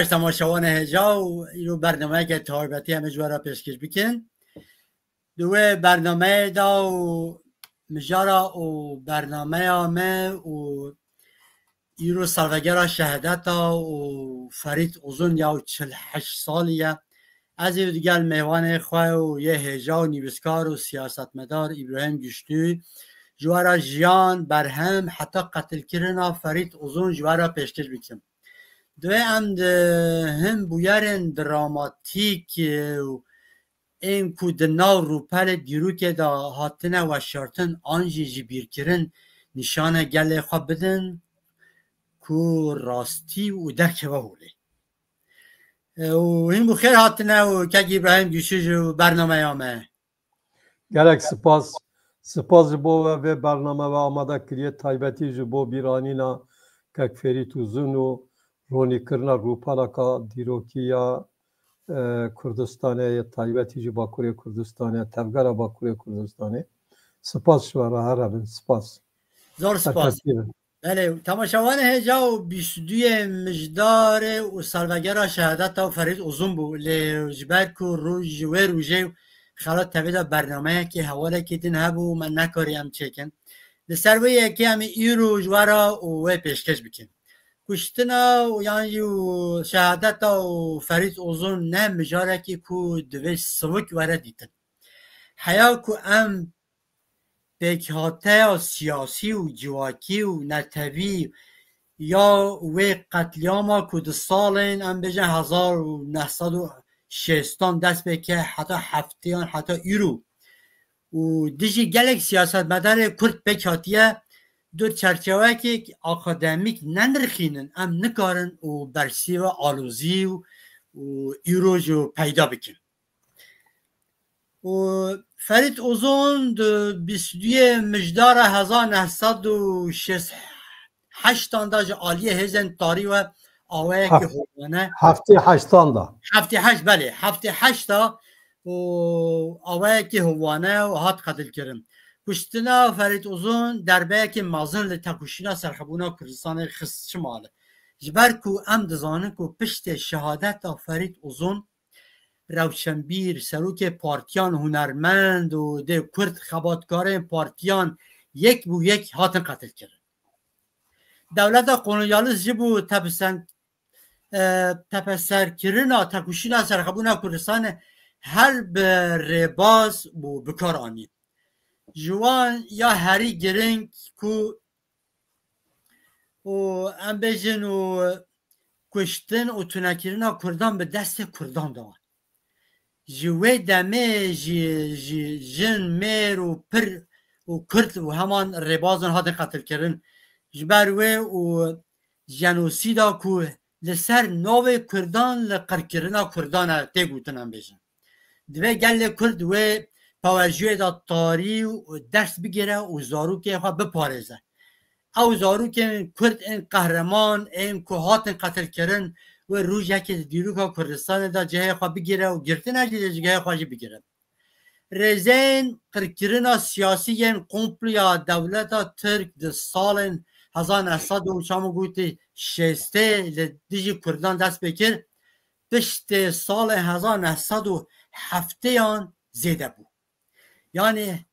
باش تماشاوان هجا و ایرو برنامه که تاربتی همه جوارا پیشکش بکن دوه برنامه دا و مجارا و برنامه همه و ایرو سالوگر شهادت و فرید اوزون یا 48 سالیه از این دیگر میوان خواه و یه هجا و نیوزکار و سیاستمدار ابراهیم گشتوی جوارا جیان برهم حتی قتل کردن فرید اوزون جوارا پیشکش بکن دوی هم بویارن دراماتیک و این که دناو روپل دیرو که دا هاتنه و شارتن آنجی جبیر کرن نشانه گله خواب بدن که راستی و دکه و هوله و این بخیر هاتنه و که ابراهیم گوشش و برنامه همه گلک سپاس جبو و برنامه و آماده کریه تایبتی جبو بیرانینا که فرید اوزون و رونی کرنا روپالا کا دیروکیا کردستانه تایبتی جو باکوری کردستانه تفگرا باکوری کردستانه سپاس شوارا هر بن سپاس زور سپاس بله تماشاوان هجا و 22 مجدار و سالوگر شهادت و فرید اوزون بو لجبر کو روز و روزه خلات تبیدا برنامه که حواله کتین هبو من نکاریم چکن لسروی که همی ایرو جوارا و پیشکش بکن کشتنا و یعنی شهادت و فرید اوزون نه مجاره که دوی سوک وره دیتن حیا که ام بکهاته سیاسی و جواکی و نتوی یا و قتلیاما که دو سالین ام بجن 1960 دست بکه حتی هفتیان حتی ایرو و دیجی گلک سیاست مدار کرد بکهاتیه دو چرچوه که اکادمیک نندرخینن ام نکارن و برسی و آلوزی و ایرو جو پیدا بکن و فرید اوزون دو 22 مجدار 1968 دا جو آلیه هزن تاری و آوه که هوانه هفته 8 دا هفته 8 بله هفته 8 دا و آوه که هوانه و هات قتل کرن کشتنا فرید اوزون دربه که مازن لتکوشینا سرخبونا کردستان خست شماله جبر کو ام دزانه کو پشت شهادت فرید اوزون روشنبیر سروک پارتیان هنرمند و ده کرد خباتکار پارتیان یک بو یک هاتن قتل کرد دولت قونیالیس جبو تپسر کرنا تکوشینا سرخبونا کردستان هر به رباز بو بکار آنید جوان یا هری گرنگ کو و ام بیجن و کشتن و تونکرنا کردان به دست کردان داد جوه دمه جن میر و پر و کرد و همان ربازن هاتن قتل کردن جبروه و جنوسیدا کو لسر نوه کردان لقر کرنا کردان تیگوتن ام بیجن دوه گل کرد و توجه دا تاری و درس بگیره و زاروک خواه بپارزه او زاروک کرد این قهرمان این که هاتن قتل کرن و روز یکی دیروک کردستان دا جه خواه بگیره و گرته نجیده جه خواه بگیره رزین قرکرنا سیاسی این قمپلیا دولتا ترک ده سال 1900 گوتی شسته لدیجی کردان دست بکر پشت سال 1907 زیده بود یعنی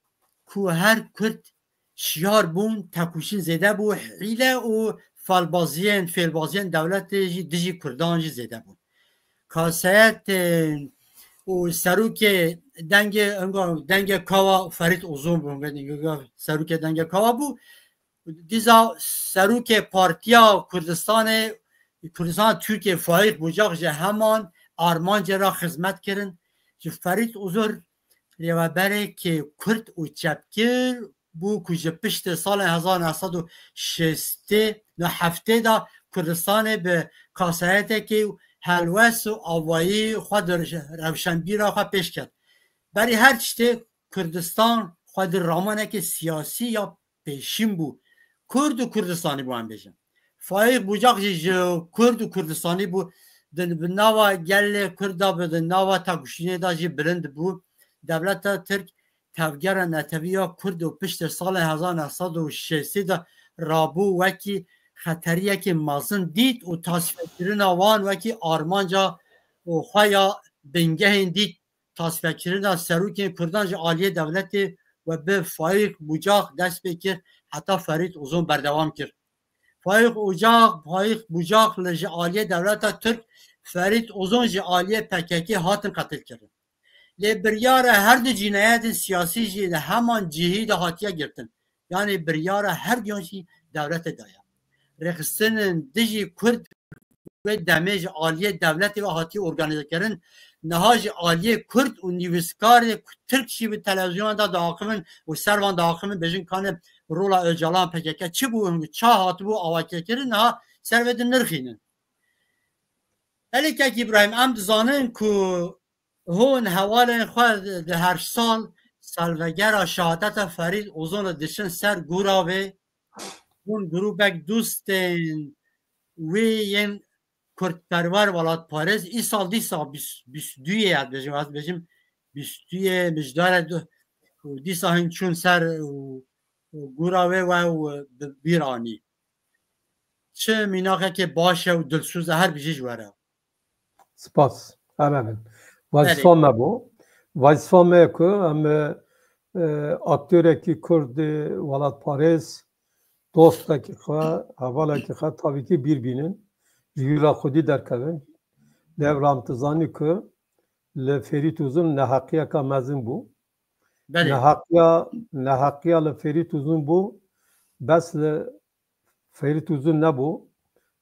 که هر کرد شیار بون تکوشین زیده بو حیله و فیلبازین دولت دیجی کردان زیده بون کاسیت و سروک دنگ کاوا فرید اوزون بون سروک دنگ کاوا بو دیزا سروک پارتیا کردستان ترکیه فایق بوجاق جه همان آرمان جرا خدمت کرن جو فرید اوزور ریوبره که کرد و چپکر بو کجه پشت سال 1960 هفته دا کردستان به کاسایت که هلوس و آوایی خود روشنبیرا خود پیش کرد برای هر چیزی کردستان خود رامانه که سیاسی یا پیشین بو کرد و کردستانی بو هم بیشن فایق بوجاق جو کرد و کردستانی بو نوا گل کردا به نوا تاگوشینه دا جی برند بو دولت ترک تفگر نتویا کرد و پشت سال 1960 دا رابو وکی خطریه که مازن دید و تصفیه کردن وان وکی آرمانجا و خوایا بنگه دید تصفیه کردن سروک کردان جا عالیه دولتی و به فایق بوجاق دست بکر حتی فرید اوزون بردوام کرد فایق بوجاق لجه عالیه دولت ترک فرید اوزون جه عالیه پککی هاتن قتل کرد لی بریار هر دو جنایت سیاسی جی ده همان جهی ده هاتیه گرتن یعنی بریار هر دیانشی دولت دایا رخصتن دیجی کرد و دمیج عالیه دولتی و هاتی ارگانیزه کردن نهاج عالیه کرد و نیویسکار ترکشی به تلویزیون دا داخمن و سروان داخمن بجن کانه رولا اجالان پککه چی بو چه هات بو آواکه کردن نها سروید نرخینن الی که ابراهیم ام زانن که هون حوالن خود ده هر سالوگر شهادت فرید اوزون دشن سر گوراوه اون گروبک دوستن وی کرد پرور ولات پارز ای سال دیسا 22 یاد بجیم 22 مجدار دیسا هنچون سر گوراوه و بیرانی چه میناقه که باشه و دلسوز هر بیجیج وره سپاس همه وظیفه بو وظیفه که هم اکتوری که کرد ولات پارز دوست که خواه حواله که خواه tabii ki bir binin جیلا خودی در کردن لبرام تزانی که لفریت uzun نحقیه که مزن بو نحقیه لفریت uzun بو بس لفریت uzun نبو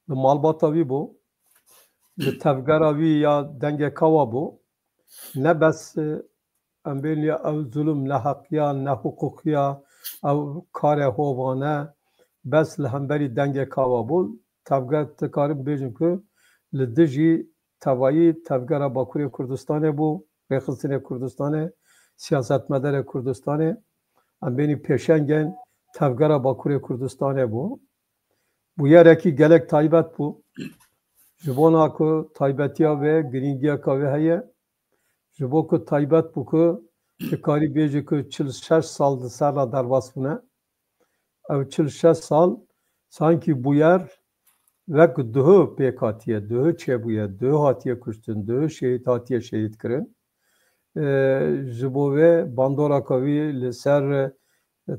لمالباتاوی بو لتفگراوی یا دنگ کوا بو نه بس امبینیا او ظلم نحقیه نه حقوقیه او کار هوانه بس لهمبری دنگ کوا بو تفگر تکارم بیجم که لدجی توایی تفگر باکوری کردستان بو رخصتین کردستان سیاست مدار کردستان ام بینی پیشنگن تفگر باکوری کردستان بو یاره کی گلک تایبت بو جبونا که تایبتیا و گرینگیا کاوه هیه جبو که تایبت بو که تکاری بیجی که 46 سال سر را درباس بونه او 46 سال sanki bu yer ve duhu pekatiye, duhu çebuye, duhu hatiye kuştun, duhu şehit hatiye şehit kırın. Jibo ve bandora kavi li ser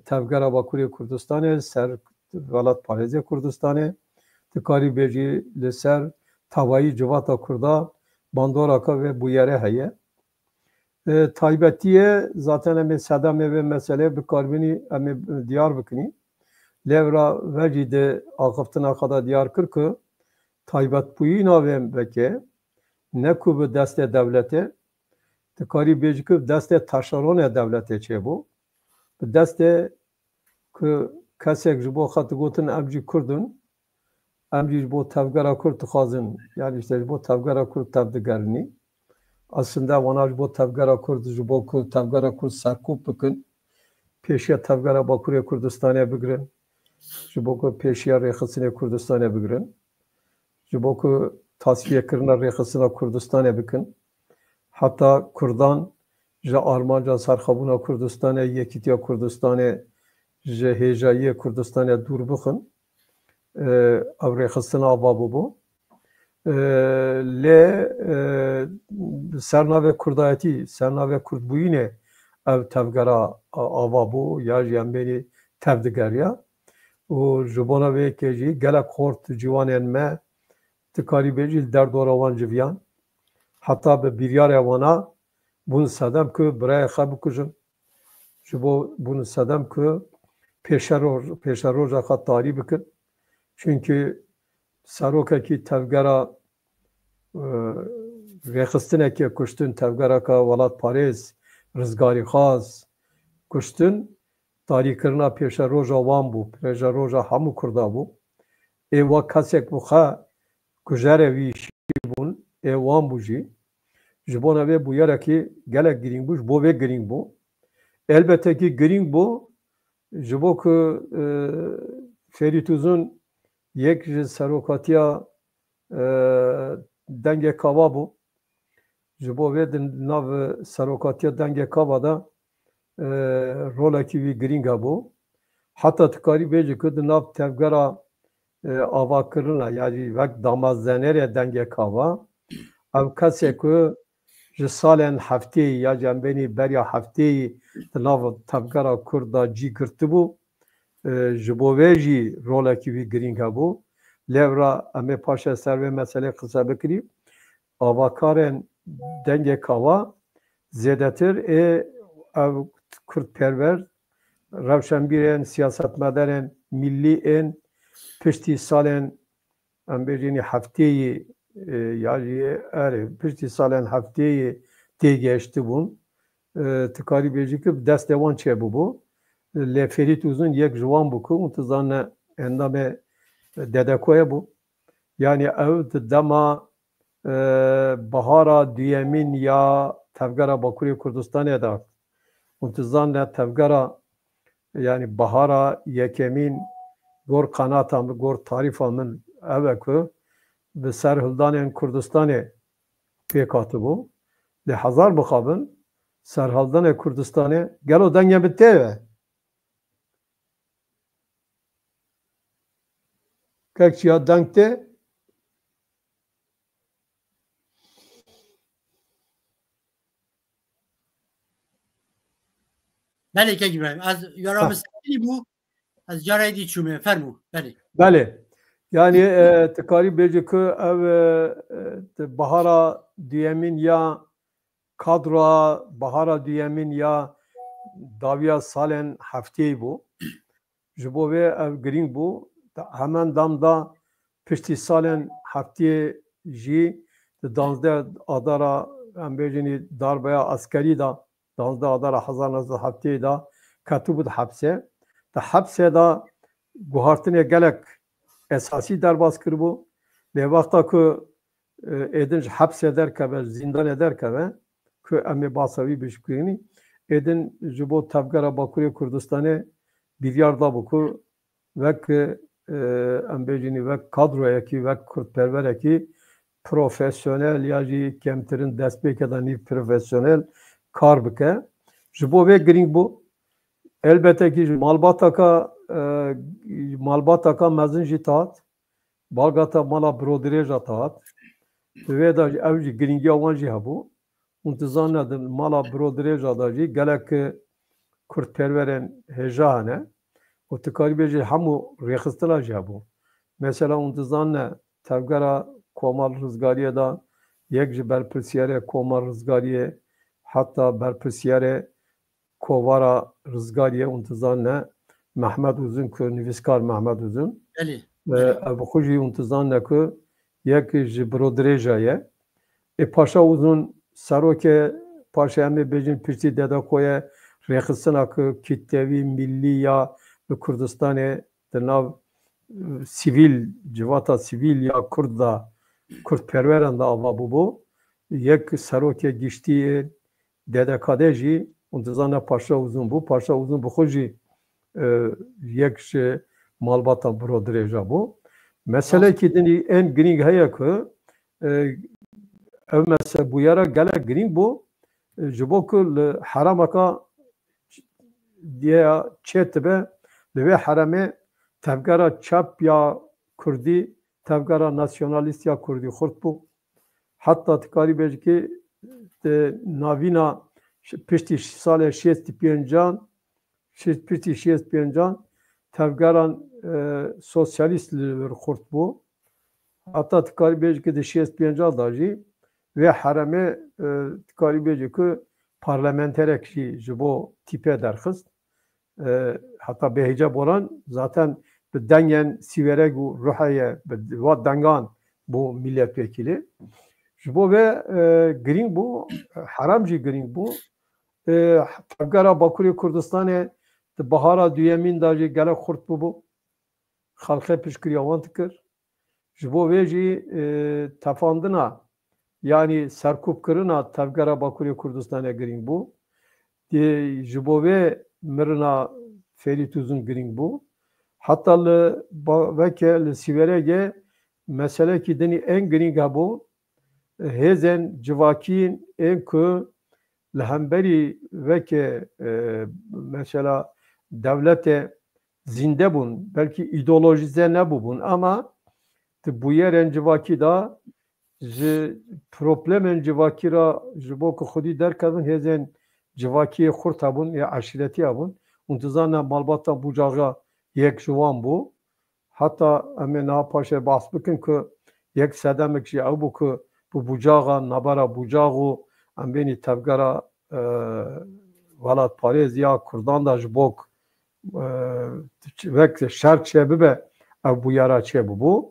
tevgera Bakuriye Kurdistan'e, ser velat Pareze Kurdistan'e, tikari beji li ser tavayı civata kurda bandora kavi bu yere heye. Taybetiye zaten emi sedame ve mesele bir karbini emi diyar bikini. Levra vecide akıftına kadar diyar kır ki taybet buyuna veke ne ku deste devlete tikari beci ki deste taşeron devlete çe bu deste ki kesek jibo xat gotin emci kurdun emci jibo tevgera kurd xazın yani işte jibo tevgera kurd tevdigerini aslında vana jibo tevgera kurd jibo ku tevgera kurd serkup bikin peşe tevgera Bakuriye Kurdistan'a bigirin jibo ku peşiya rexisine Kurdistan'a bigirin jibo ku tasfiye kirina rexisina Kurdistan'a bikin hatta Kurdan ji Armanca serxabuna Kurdistan'a yekitiya Kurdistan'a ji hêjayiyê Kurdistan'a dûr bixin ev rexistina ava bu lê sernavê Kurdayetî sernavê Kurdbûyînê ev tevgera ava bû ya jî em benî tevdigeriya û ji bona vê yekê jî gelek xort ciwanên me tikarî bêjî derdora wan civiyan hatta bi biryarê wana bûn sedem ku birayê xwe bikujin ji bo bûn sedem ku pêşa roja xwe tarî bikin çünkü serokekî tevgera rêxistinekê kuştin tevgereka Welat Parêz Rizgarî Xaz kuştin tarîkirina pêşa roja wan bû pêşa roja hemû Kurda bû êwa kesek bû xwe kujerê wî şî bûn ê wan bû jî ji bona vê bûyerekî gelek girîng bû ji bo vê girîng bû elbette ki girîng bû ji bo ku Ferît Uzun yek ji serokatiya dengê kava bû ji bo vê di nav serokatiya dengê kava da rolekî wî girîng hebû heta tikarî bêjî ku di nav tevgera avakırına yani vek damazzenere denge kava ev kese ku ji salên hefteyê ya cembenî berya hefteyê di nav tevgera Kurda cî girtibû ji bo vê jî rolekî wî girîng hebû lêv ra em ê paşa ser vê meselê qise bikirî avakarên dengê kava zêdetir ê ev Kurdperver rewşenbîrên siyasetmedarên millî ên piştî salên em bêjînî hefteyê ya jî piştî salên hefteyê têgeştibûn tu karî bêjî ku bi destê wan çêbûbû lê Ferît Uzun yek ji wan bû ku hûn dizane endamê Dedekoyê bû yani ew di dema bihara duyemîn ya tevgera Bakurê Kurdistanê de hûn dizane tevgera yani bihara yekemîn gor qenata min gor tarîfa min ev e ku bi ser hildanên Kurdistanê pêk hatibû lê hezar bixabin serhildanê Kurdistanê gelo dengê bi tê ve kek çiya deng tê بله که İbrahim az yaramı seni bu az caraydi çume fermu bale belê yani tu karî bêjî ku ev bihara duyemîn ya kadroya bihara duyemîn ya dawiya salên hefteyê bû ji bo vê ev girîng bû hemen damda piştî salên hefteyê jî di danzdeh adara em bêjînî darbeya askerî da danzdeh adara 1970 da ketibû di hepsê di hepsê da guhartinê gelek esasî derbas kiribû lê wexta ku êdin ji hepsê derkeve zindanê derkeve ku em ê basa wî bişkirînî êdin ji bo tevgera Bakurê Kurdistanê biryar dabû ku wek em bêjînî wek kadroyekî wek Kurdperverekî profesyonel ya jî kemtirin destpêke da nîv profesyonel kar bike ji bo vê girîng bû elbette ji malbataka mezin jî tat balgata mala birodirêja tat di vê da ew jî girîngiya wan jî hebû hûn dizane di mala birodirêja da jî gelek Kurdperverên hêja hene û tu karî bêjî hemû rêxistina jî hebû mesela hûn dizane tevgera Komal Rizgariyê da yek ji berpirsyarê Komal Rizgariyê heta berpirsyarê Kovara Rizgariyê hûn dizane Mehmed Uzun ku nivîskar Mehmed Uzun ev xwe jî hûn dizane ku yek ji birodirêja ye ê Paşa Uzun serokê paşa em ê bêjin piştî Dedekoyê rêxistina ku kîtevî millî ya li Kurdistanê di nav sivîl civata sivîl ya Kurd da Kurdperweran da ava bûbû yek serokê giştî Dedekadê jî hûn dizane Paşa Uzun bû Paşa Uzun bi xwe jî yek ji malbata birodirêja bû meselekî dinî en girîng heye ku ev mesele bûyera gelek girîng bû ji bo ku li herameka diye çêtibe li vê heremê tevgera çap ya Kurdî tevgera nasyonalîst ya Kurdî xurt bû heta tu karî bêjî ki navîna piştî salê şêstî pêncan piştî şêst pêncan tevgeran sosyalîst li wir xurt bû heta tu karî bêjî ki di şêst pêncan da jî vê heremê tu karî bêjî ku parlamenterek jî ji bo tîpê derxist heta bêhîce boran zaten bi dengên sîverek û Rûheyê bi va dengan bû milletvekîlî ji bo vê girîng bû herem jî girîng bû tevgera Bakurê Kurdistanê di bihara duyemîn da jî gelek xurt bûbû xelkê piştgiriya wan dikir ji bo vê jî tefandina yani serkûbkirina tevgera Bakurê Kurdistanê girîng bû ji bo vê mirina Ferît Uzun girîng bû heta li veke li Sîverekê meselekî dinî en girîng hebû hêzên civakîn ên ku li hemberî veke mesela devletê zinde bun. Belki ideolojize ne bun ama bu yerin civaki da problemin civaki ra jibo ku xudi derkevin hezen civaki kurta bun ya aşireti bun. Untuzana malbata bucağa yek şuvan bu. Hatta emin ha paşa bahs bikin ki yek sedemek şey bu ki bu bucağa nabara bucağı em beni tevgara Valat Parêz ya Kurdan da ji bo vek şer çebibe ev bûyera çebû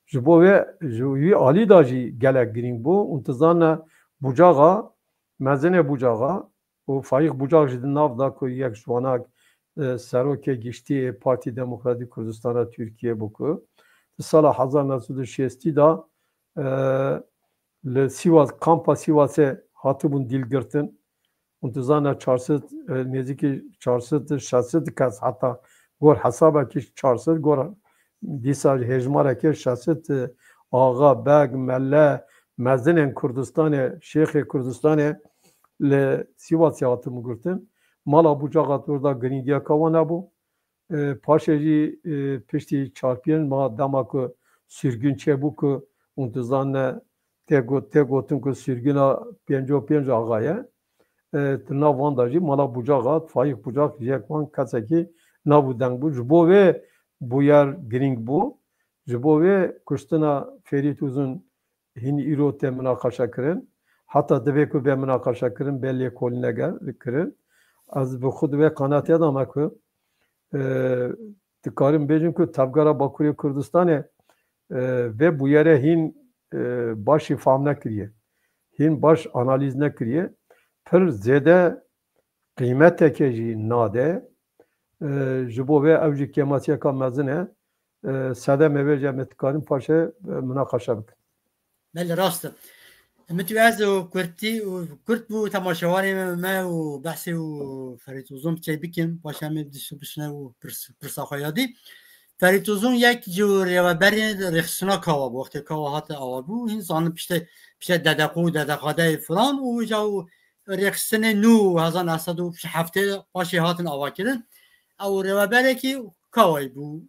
ji bo vê ji wî alî da jî gelek girîng bû û tu zane bucağa mezinê bucağa û fayîq bucaq ji di nav da ku yek ji wana serokê giştî Partî Demokratîk Kurdistana Tirkiye bû ku di sala 1960 da li Sivas kampa Sivasê hatibûn dîlgirtin Untuzana çarşıt neziki çarşıt şahsıt kas hatta gor hesaba ki çarşıt gor disa hejmara ki şahsıt ağa beg melle mezinen Kurdistan'e Şeyh Kurdistan'e le Sivas yatımı gurtin mala bucağa orada gringiya kavana bu paşeji pişti çarpıyan ma damaku sürgün çebuku untuzana tegotun ku sürgüna penco ağaya nav da jî mala bucağa fayık bucak yekman kaseki navu deng bu ji bo vê bûyer giring bû ji bo vê kuştina Ferît Uzun hin îro te münaqeşe kirin heta divê ku vê münaqeşe kirin belê kolîne kirin ez bi xwe vê qenatiya da me ku dikarim bêjim ku tevgera Bakurê Kurdistanê vê bûyerê hîn başî fam nekiriye hîn baş analiz nekiriye pir zêde qîmeteke jî nade ji bo vê ew jî kematiyeka mezin e sedem evê jî em ê dikarin paşê münaqeşe bikin. Belli rast. متوازي وكرتي وكرت بو تماشاواني ما وبحثي وفريد وزوم بتاعي بكم باش عمل بشنا وبرسا خيادي فريد وزوم يك جو ريوبرين رخصنا كوا وقت كوا هات اوابو هين زان بشت ددقاده فلان وجاو رخصنه نو هزان اسدو هفته باشي هاتن اواكرن او ريوبركي كواي بو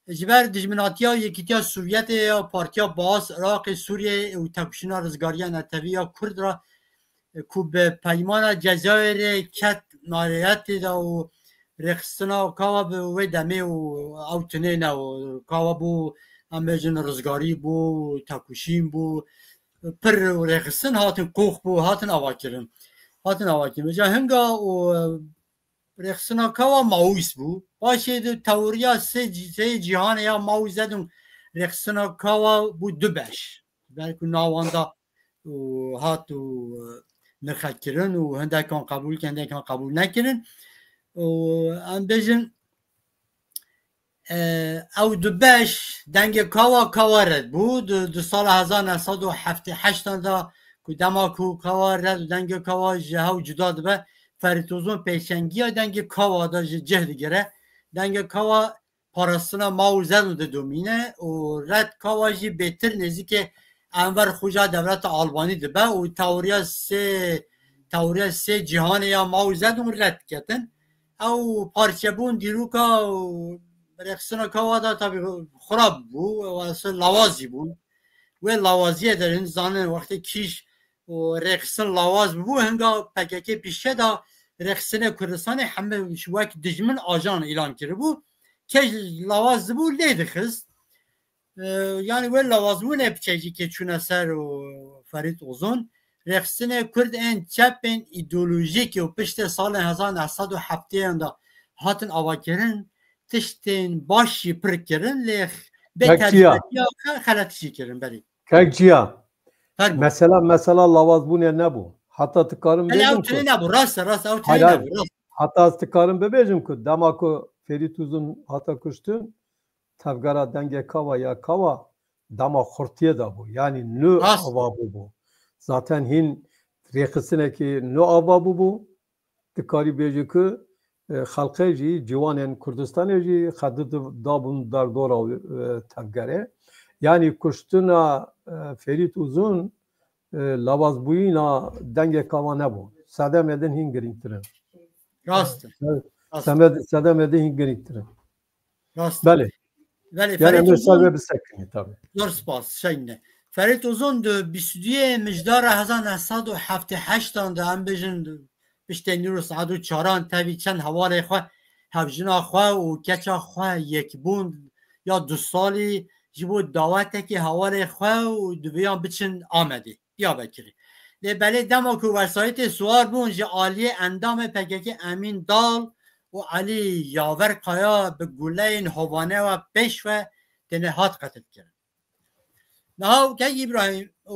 جبر دجمناتیا یکیتیا سوویت یا پارتیا باز عراق سوریه و تکشینا رزگاریا نتویا کرد را کوب پیمان جزایر کت ناریت دا و رخصنا کاوا و دمه و اوتنه نه و کاوا بو امجن رزگاری بو تکشین بو پر رخصن هاتن کوخ بو هاتن اواکرن جا هنگا و رخصنا کاوا ماویس بو باشه دو توریا سه جهان یا ماوی زدون رخصنا کاوا بو دو بش بلکه ناواندا و هات و نرخت کرن و هنده کان قبول کن هنده کان قبول نکرن و ام بجن او دو بش دنگ کاوا رد بو دو سال 1978 دا که دماکو کاوا رد و دنگ کاوا جهو جدا دبه Ferituzun peşengiya denge kava da cehdi gere denge kava parasına mauzen de domine o red kava ji betir nezike Enver Hoca devlet Albani de be o teoriya se cihan ya mauzen red ketin o parçabun diruka reksina kava da tabi xrab bu asıl lavazi bu ve lavaziye derin zanın vakti kiş و رخصن لواز بو هنگا PKK پیشه دا رخصن کردستان همه شواک دجمن آجان اعلان کرده بو که لواز بو لیده خست yani ve lavaز بو ne بچهجی که چونه سر و فرید اوزون رخصن کرد en چپن ایدولوژیک و پشت سال 1907 دا هاتن آواکرن تشتین باشی پر کرن لیخ بهتر خلطشی کرن بری Kekciya Mesela lavaz bu ne bu? Hatta tıkarım dedim ki. Ne bu? Rast ne bu? Hatta tıkarım bebecim ki damako Ferit Uzun hatta kuştun tevgara denge kava ya kava dama hortiye da bu. Yani nü avabu bu. Zaten hin rekısine ki nü avabu bu. Tıkarı beci ki halkayci civanen Kurdistan'ı hadı da bunu dardora tevgare. Yani kuştuna Ferit Uzun lavaz buyuna denge kava ne bu? Sadem edin hingeringtirin. Rast. Sadem edin hingeringtirin. راست بله ولی yani فرید emir sahibi uzun bir sekini tabii. زور سپاس شینه فرید uzun دو 22 مجدار 1978 ده هم بجن بشتنی رو ساعت و چاران تاوی چند حواله خواه هفجنا خواه و کچا خواه یک بوند یا 2 سالی جبو دعوته که حواله خواه و دو بیان بچن آمده یا بکری بله دما که وسایت سوار بون جه آلی اندام پکک امین دال و علی یاور قایا به گله این هوانه و پیش و تنهات قتل کرد نه که ابراهیم و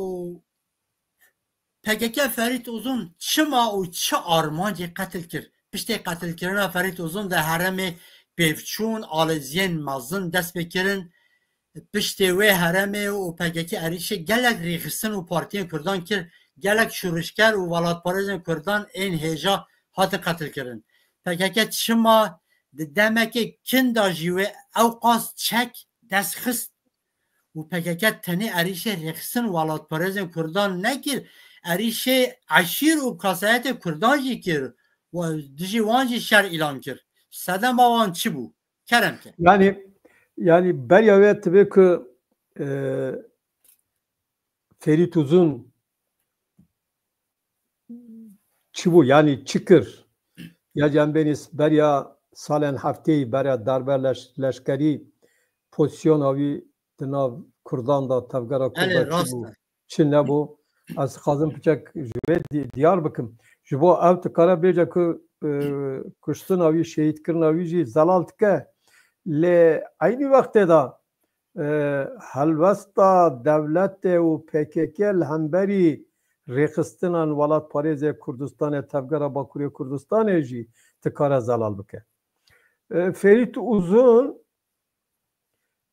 پکک فرید uzun چما و چه آرمانجی قتل کرد پشت قتل کردن فرید uzun ده حرم بیفچون آلزین مازن دست بکرن پشت و حرم و پکک عریشه گلک ریخستن و پارتین کردان کرد گلک شورشگر و ولاد پارزن کردان این هجا هات قتل کردن پکک چما دمک کندا جیوه او قاس چک دست خست و پککت تنی عریشه رخصن ولاد پرزن کردان نکر عریشه عشیر و کاسایت کردان جی کر و دجی وانجی شر اعلان کر صدم آوان چی بو؟ کرم که yani Beryavet tabii ki Ferit Uzun çibu yani çıkır ya cembenis berya salen hafteyi berya darbe leşkeri pozisyon avi tınav Kurdan da tevgara kurda çibu çin ne bu az kazım bıçak jüve diyar bakım jibo ev tıkara beca ki kuştun avi şehit kırın avi ji zalal tıke le aynı vakte da helvesta devlette u PKK hemberi rexistinan walat Parêzê Kurdistanê tevgera Bakurê Kurdistanê jî tikare zelal bike. Ferit Uzun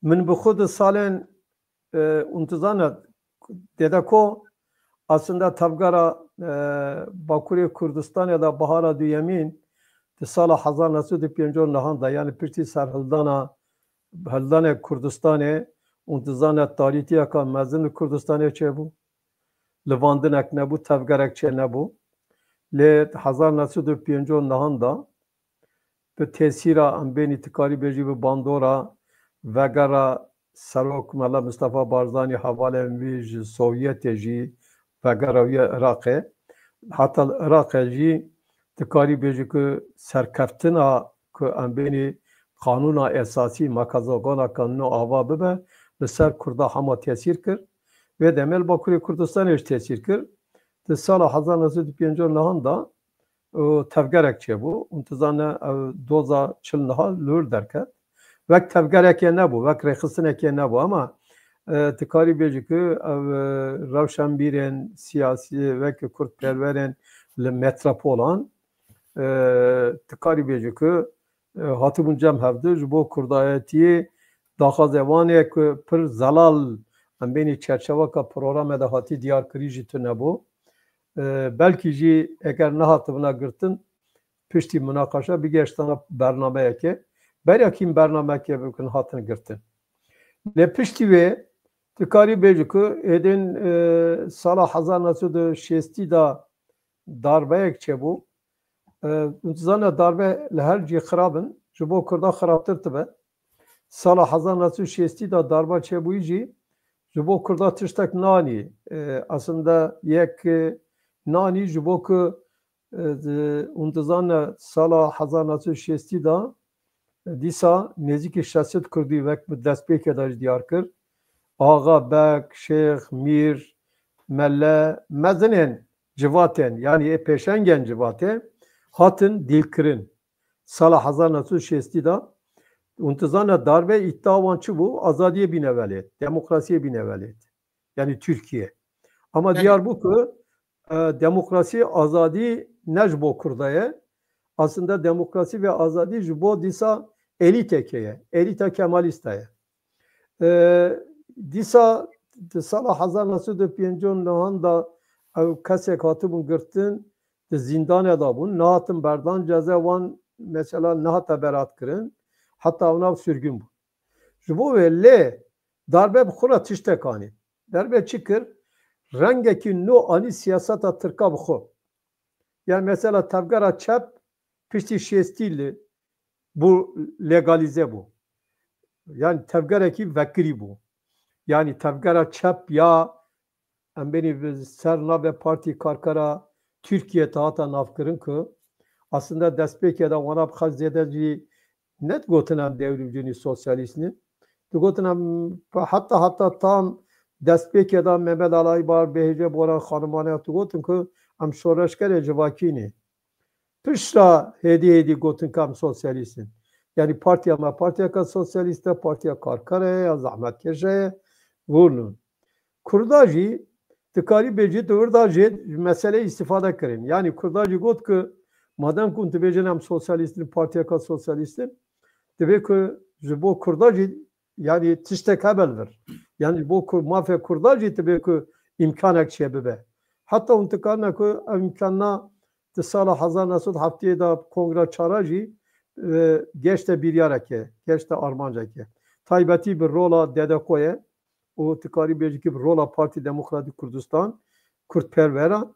min bi xwe di salên intizana dede ku aslında tevgera Bakurê Kurdistanê da bihara duyemîn di sala 1950 da yani piştî serhildana Hildanê Kurdistanê intizana tarîtiyeka mezin li Kurdistanê çêbû. Livandinek nebû, tevgerek çê nebû. Lê 1950 da bi tesîra em bên îtikarî bêjî bi bandora vegera Serok Mela Mustafa Barzanî hevalên wî ji Sovyetê jî vegera wî Iraqê. Heta Iraqê jî tikarî bêjî ku serkeftina ku em bênî Kanûna esasî makazogana kanûna ava bibe li ser Kurda hema tesîr kir. Ve demel Bakurê Kurdistanê jî tesîr kir. Di sala 1950 da tevgerek çêbû. Intizana doza çilniha lûr derket. Vek tevgerekê nebû, vek rêxistinekê nebû ama tikarî bêjî ku ev rewşenbîrên siyasî vek Kurdperwerên li metropolan tikarî bêjî ku hatibûn cem hevdû ji bo Kurdayetiyê daxwaze wanê ku pir zelal em bênî çerçeveka programê de hatî diyarkirî jî tune bû. Belkî jî eger nehatibûna girtin piştî münaqeşe bigeştana bernameyekê. Beryakî bernamekê bikin hatin girtin. Lê piştî wê tikarî bêjî ku êdîn sala 1960 da darbeyek çêbû. Zana darbe li her cî xirabin ji bo Kurda xirabtir tibe. Sala 1960 da darba çêbûyî jî ji bo Kurda tiştek nanî. Aslında yek nanî ji bo ku intizana sala 1960 da dîsa nêzîkî 60 Kurdî vek bi destpêkê de jî diyar kir. Axa, Bek, Şêx, Mîr, Melle, mezinên civatên yani pêşengên civatê hatin dîlkirin. Sala 1960 da intizana darbe iddiavan çi bû? Azadiye bînevelêt, demokrasiye bînevelêt. Yani Türkiye. Ama diyar bu ku demokrasi, azadî ne ji bo Kurdayê. Aslında demokrasi ve azadî ji bo dîsa elîtekê ye, elîta Kemalîsta ye. Dîsa di sala 1950 da ew kesek hatibûn girtin di zindanê da bûn, nehatin berdan ceze wan mesela nehata berat kirin. Hatta ona sürgün bu. Ji bo wê lê darbe bi xwe re tiştek anî. Darbe çi kir? Rengekî nû anî siyaseta Tirka bi xwe. Yani mesela tevgera çep piştî şêstî li bu legalize bû. yani tevgereki vekili bu. Yani tevgera çep ya em beni serna ve parti karkara Türkiye tahta nafkırın ki aslında despeke da ona bxazedeci net gotinam devrimcini sosyalistini gotinam hatta tam despeke da Mehmet Alaybar Behece Boran Hanımane gotin ki am şoreşkere civakini pişra hedi gotin kam sosyalistin. Yani partiya ka sosyaliste partiya karkara ya zahmet keşeye vurun. Kurdacı tıkari beci tıvırdacı mesele istifade kırın. Yani kurdacı got ki madem kun tebecenem sosyalistin partiya ka sosyalistin tebe ki bu kurdacı yani tiştek haberdir. Yani bu mafya kurdacı tebe ki imkan ekşiye bebe. Hatta untikarna ki imkanna tisala hazar nasıl haftaya da kongre çaracı geçte bir yarake, geçte armancake. Taybeti bir rola dede koye o tıkari beci rola Parti Demokratik Kurdistan Kurtpervera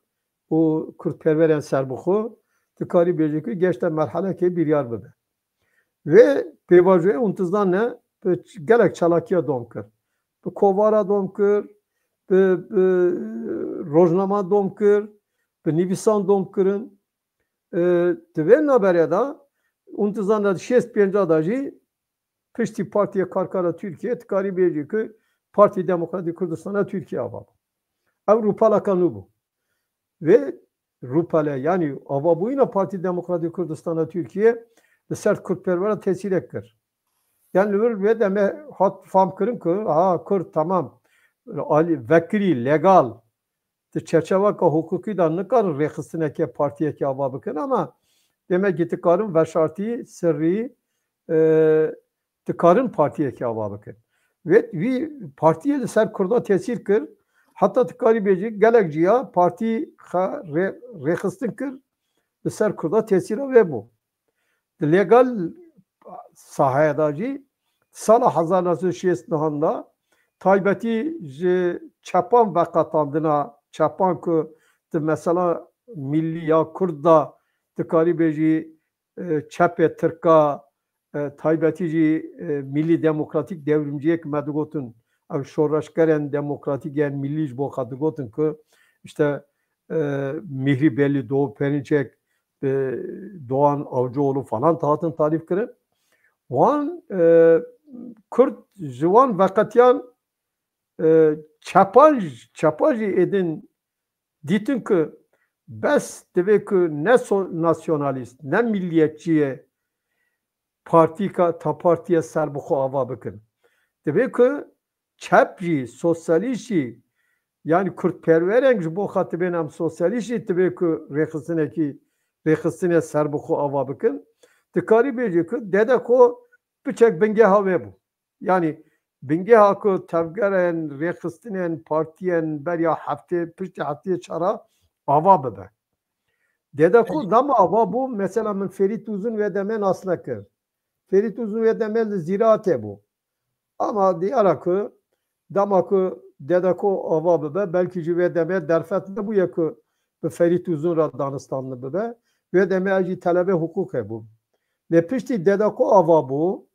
o Kurtperveren serbuxu tıkari beci ki geçte merhale ki bir yar bebe. Ve peyvacıya untuzdan ne? Gelek çalakiya domkır. Bu kovara domkır, rojnama domkır, nivisan domkırın. Ve nabere da untuzdan da 65 adacı pişti partiye karkara Türkiye tıkari beci ki Parti Demokratik Kurdistan'a Türkiye avabu. Avrupa'la kanı bu. Ve Rupa'la yani avabuyla Parti Demokratik Kurdistan'a Türkiye sert Kürtpervera tesir ekir. Yani ve deme hat fam kırın ki ha Kürt tamam vekili legal çerçeve ka hukuki da ne kadar rehistine ke partiye ki avabıkın ama demek ki tıkarın ve şartı sırrı tıkarın partiye ki avabıkın. Ve partiye de ser Kürt'a tesir kır. Hatta tıkari beci gelekciya parti rehistin kır ser Kürt'a tesir ve bu. Legal sahayadacı sala 1969'da taybeti çapan vakatandına çapan ki mesela milli ya Kürt'da tıkari beci çape Türk'a taybetici milli demokratik devrimciye ki medigotun şoraşkaren demokratik yani milli bu kadigotun ki işte Mihri Belli Doğu Perinçek Doğan Avcıoğlu falan tahtın tarif kırın. Wan Kürt jiwan vakatiyan çapajı edin ditin ki bes deve ki ne nasyonalist ne milliyetçiye partiye serbuxu ava bıkın. Deve ki çapji sosyalistçi yani Kürtpervereng ji bo xatibên em sosyalistî tibe ku rêxistine serbuxu ava bikin dikarî bêje ku dede ku biçek bingeha wê bû. Yani bingeha ku tevgerên rêxistinên partiyên beriya heftê piştî hefteyê çara ava bibe. Dede ku dema ava bû mesela min Ferit Uzun ve demen asla kir. Ferit Uzun ve demen li ziraatê bû. Ama diyara ku dema ku dedeko ava bibe belki ji deme derfet nebuye ku bi Ferit Uzun ra danistanlı bibe ve deme acı talebe hukuk bu. Ne pişti dedeko ava bu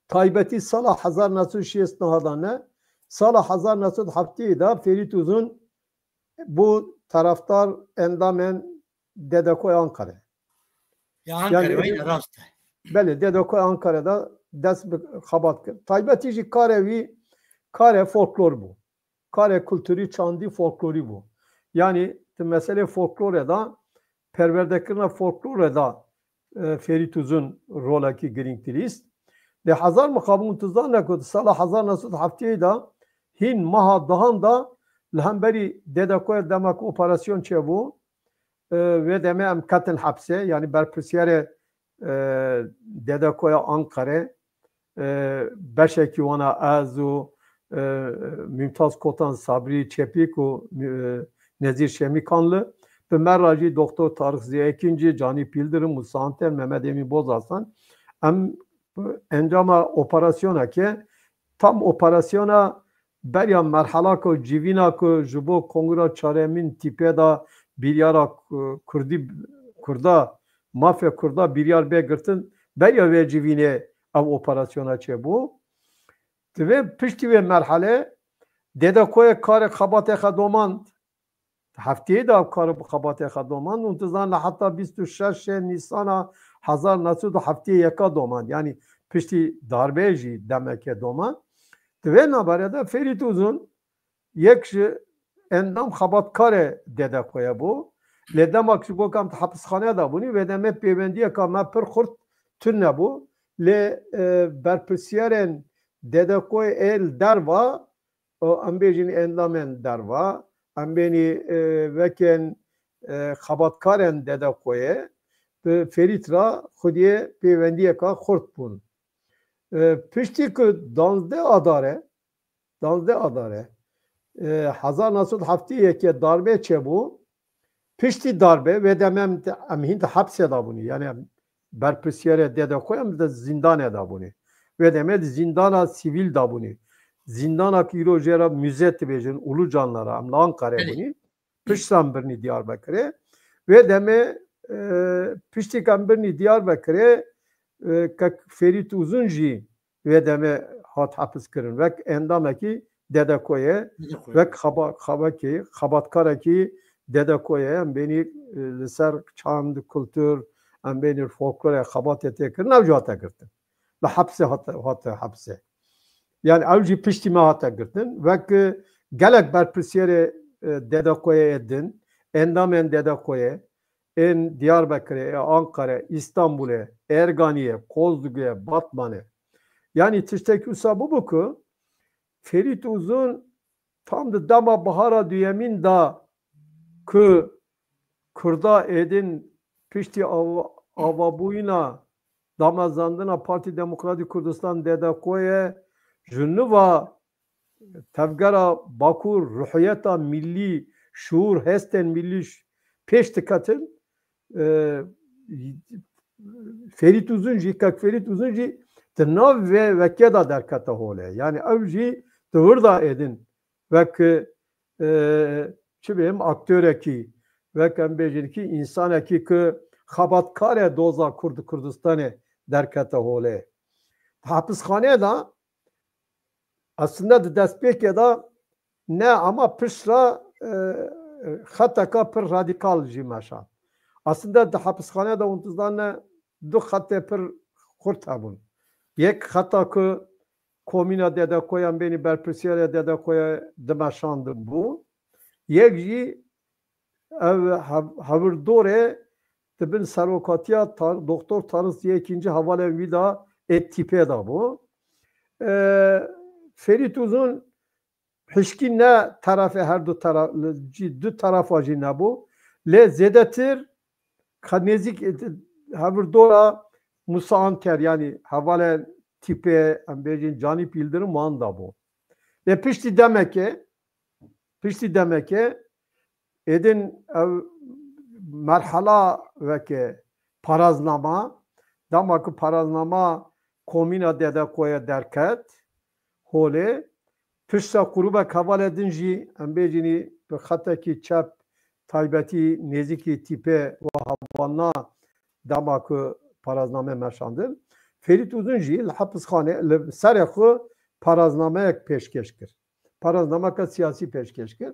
taybeti sala 1960 ne sala 1970 da Ferit Uzun bu taraftar endamen dedeko Ankara. Ya Ankara yani, rast. Beli dedeko Ankara'da dest xabat. Taybeti ji karevi Kare folklor bu. Kare kültürü çandi folkloru bu. Yani mesele folkloreda perverdekirna folkloreda Ferit Uzun rolaki giringtilist. De hazar mukabun tuzdan ne kod sala hazar nasıl haftayı da hin maha dahan da lehemberi dedekoya demek operasyon çevu ve demem katil hapse yani berpüsyere dedekoya Ankara beşeki ona azu Mümtaz Kotan Sabri Çepik o Nezir Şemikanlı ve Merraci Doktor Tarık Ziya Ekinci, Cani Pildirim, Musa Anten, Mehmet Emin Bozarsan encama operasyona ke tam operasyona berya merhala ko civina ko jubo kongra çaremin tipe da bir yara kurda mafya kurda bir yar begirtin berya ve civine ev operasyona çebu. Ve pişti ve merhale dede koye kare xabatê xwe domand. Hefteyê de ev karı xebatê xwe domand û tu zan heta 26 Nîsana 1970 domand. Yani piştî darbeyê jî demeke domand. Di vê naberê de Ferît Uzun yek ji endam xebatkarê dede koye bû. Lê demek ji bo kam hapîsxaneya da bûnî vê demê pêwendiyeka me pir xurt tune nebû. Lê berpirsyarên dede koye el derva em bêjin endamên derva em bênî vekên xebatkarên dede koye Ferît ra xwediyê pêwendiyeka xurt bûn. Piştî ku 12 Adarê 1970 darbe çebû piştî darbe ve demem em hîn de hapsê da bûnî yani berpirsyarê dede koye em de zindanê da bûnî ve demet zindana sivîl da bûnî zindana îro jê re müze dibêjin Ulucanlara em li Ankarê bûnî piştan birnî Diyarbekirê ve demê piştî em birnî Diyarbekirê Ferît Uzun jî ve demê hat hapis kirin vek endamekî dede koye vek xebatkarekî dede koye em bênî li ser çand kultur em bênî folklorê xebatê tê kirin ew jî hate girtin li hepsê hate hepsê yani ew jî piştî me hate girtin vek gelek berpirsyarê dede koye din endamên dede koye ên Diyarbekirê Ankara İstanbulê Erganiyê Kozlugê Batmanê yani tiştekî wisa bûbû ku Ferît Uzun tam di dema bihara duyemîn da ku Kurda êdin piştî avabûyîna damezandina Partî Demokratîk Kurdistan dede koye ji nûva tevgera Bakur ruhiyeta millî şuur hestên millî pêş diketin Ferît Uzun jî Ferît Uzun jî di nav vê vekê da derkete holê yani ew jî di wir da êdin vek çi bêhim aktêrekî vek em bêjin kî însanekî ku xebatkarê doza Kurdistanê derkete holê hapîsxaneyê da aslında di destpêkê da ne ama pişra xeteka pir radîkal jî meşan aslında di hapîsxaneyê da hûn du xetê pir xurt hebûn yek xeta ku komîna dede koye em bênî berpirsyarê dede koye dimeşandin bû yek jî ev hevirdorê dibin serokatiya Doktor Tanrısı Yekîncî hevalên wî da tîpê da bû Ferît Uzun hişkî ne terafê her du tarafa jî nebû lê zêdetir nêzik hevirdora Musa Anter yani hevalên tîpê em bêjin Canî Yıldırım wan da bû lê piştî demekê êdin ev merhala veke paraznama dema ku paraznama komîna dede koye derket holê pişta qurûbek hevalê din jî em bêjînî bi xetekî çep taybetî nêzîkî tîpê û hevalna dema ku parazname meşandin Ferît Uzun jî li hepîsxanê li serê xwe paraznameyek pêşkêş kir paraznameka siyasî pêşkêş kir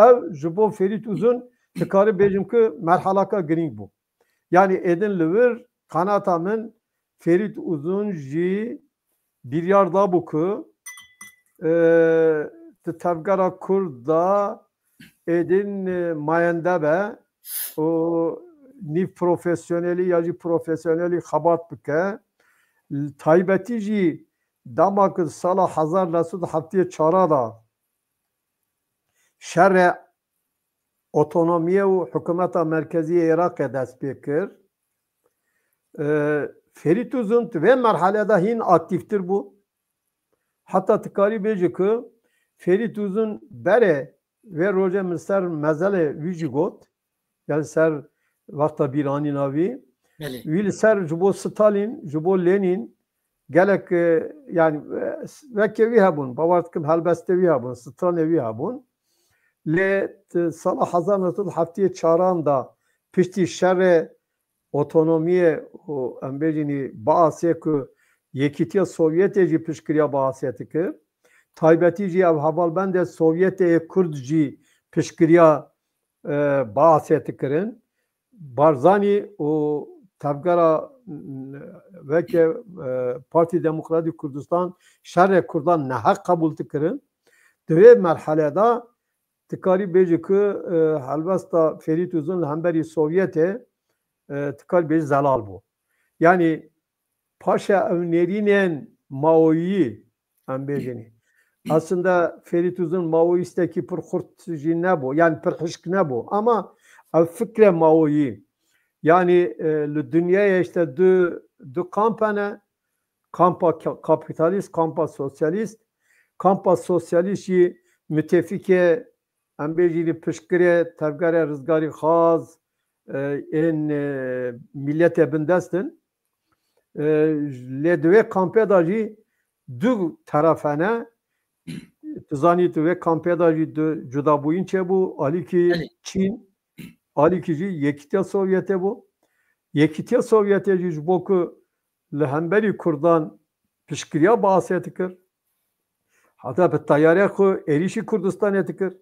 ew ji bo Ferît Uzun dikarim bêjim ku merhelaka girîng bû yani êdin li wir qenata min Ferît Uzun jî biryar dabû ku di tevgera Kurd da êdin mayende be û nîv profesyonelî ya jî profesyonelî xebat bike taybetî jî dema ku sala 1974 da şerê otonomiye û hikûmeta merkezî Iraqê dest pê kir Ferît Uzun ti vê merhelê de hîn aktiftir bû heta tu karî bêjî ku Ferît Uzun berê vê rojê min ser mezelê wî jî got yani ser vexta bîranîna wî wî li ser ji bo Stalin ji bo Lenin gelek yani vekê wî hebûn bawer dikim helbestê wî hebûn stranê wî hebûn lê sala 1974 da piştî şerê otonomiye û em bêjînî Baasê ku یکیتیا سوویت جی پشکریا باسیت کر تایبتی جی او هوالبند سوویت کرد جی پشکریا باسیت کرن بارزانی و تبگرا وکه پارتی دموکراتی کردستان شر کردان نه حق قبول تکرن دوی مرحله دا تکاری بیجی که هلوستا فرید uzun hemberi Sovyet'e تکاری بیجی زلال بو yani paşa evnerinin Mao'yu hem bejeni aslında Ferit Uzun Maoisteki pır kurtucu ne bu yani pır hışk ne bu ama fikre Mao'yu yani dünyaya işte du kampanya kampa kapitalist kampa sosyalist kampa sosyalist mütefike ambejili pışkire tevgare rızgari khaz en millete bindestin ledve kampedajı du tarafına tuzani ve kampedajı juda boyunca bu aliki Çin aliki yekitya Sovyete bu yekitya Sovyete ji boku lehemberi Kurdan pişkiriya bahsetikir hatta bir tayyare ku erişi Kurdistan etikir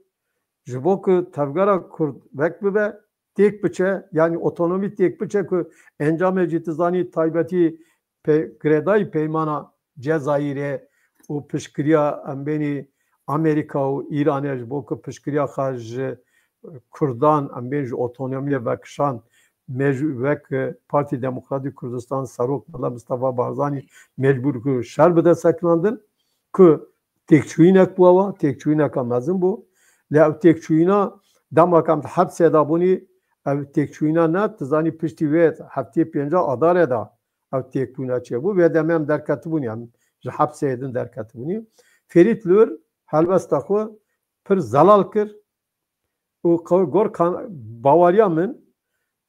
ji boku tevgara Kurd vekbibe tek biçe yani otonomi tek biçe ku encam citizani taybeti greday peymana Cezayir'e o pişkiriya embeni Amerika u İran'e ji boku pişkiriya khaj Kurdan embeni otonomiye vekşan vek Parti Demokratik Kurdistan Sarok Mala Mustafa Barzani mecbur ku şer bide seklandın ku tekçuinek bu ava tekçuinek amazın bu le tekçuina damakam hapse da buni ev tekçuina ne tizani pişti ve hafti penca adare da ev tekçuina çe bu ve demem derkatı buni yani hapse edin derkatı buni Ferit Lür helbesta xo pir zalal kir o gor Bavarya min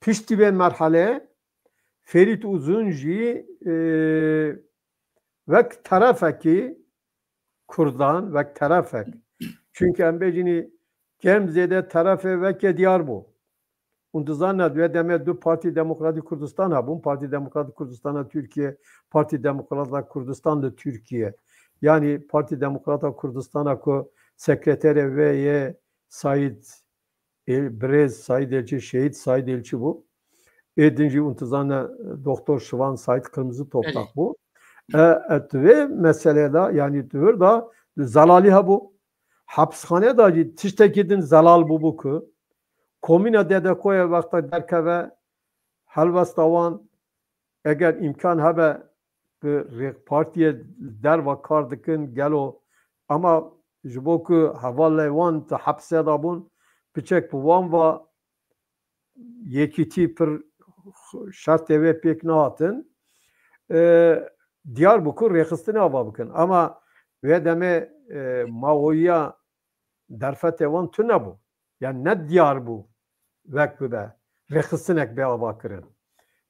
pişti ben merhale Ferit Uzun jî vek tarafeki Kurdan vek tarafek çünkü embecini Gemze'de tarafı veke diyar bu. Und zannet ve demet du Parti Demokratik Kurdistan ha bu Parti Demokratik Kurdistan'a Türkiye Parti Demokratik Kurdistan'da Türkiye yani Parti Demokratik Kurdistan'a ko sekretere ve Said Brez Said Elçi şehit Said Elçi bu. Edinci untuzanne Doktor Şıvan Said Kırmızı Toprak bu. Ve meselede yani diyor da zalali ha bu. Hapishane da tiştekidin zalal bu ku. Komina dede koya vakta derkeve helvastavan eğer imkan habe bir partiye der ve kardıkın gelo ama jiboku havalle wan ta hapse da bun piçek bu wan ve yekiti per şart eve pek naatın Diyarbakır rekistine hava bakın ama ve deme Mao'ya derfet evan tüne bu. Yani ne diyar bu? Vekbi be. Rekistinek be avakırın.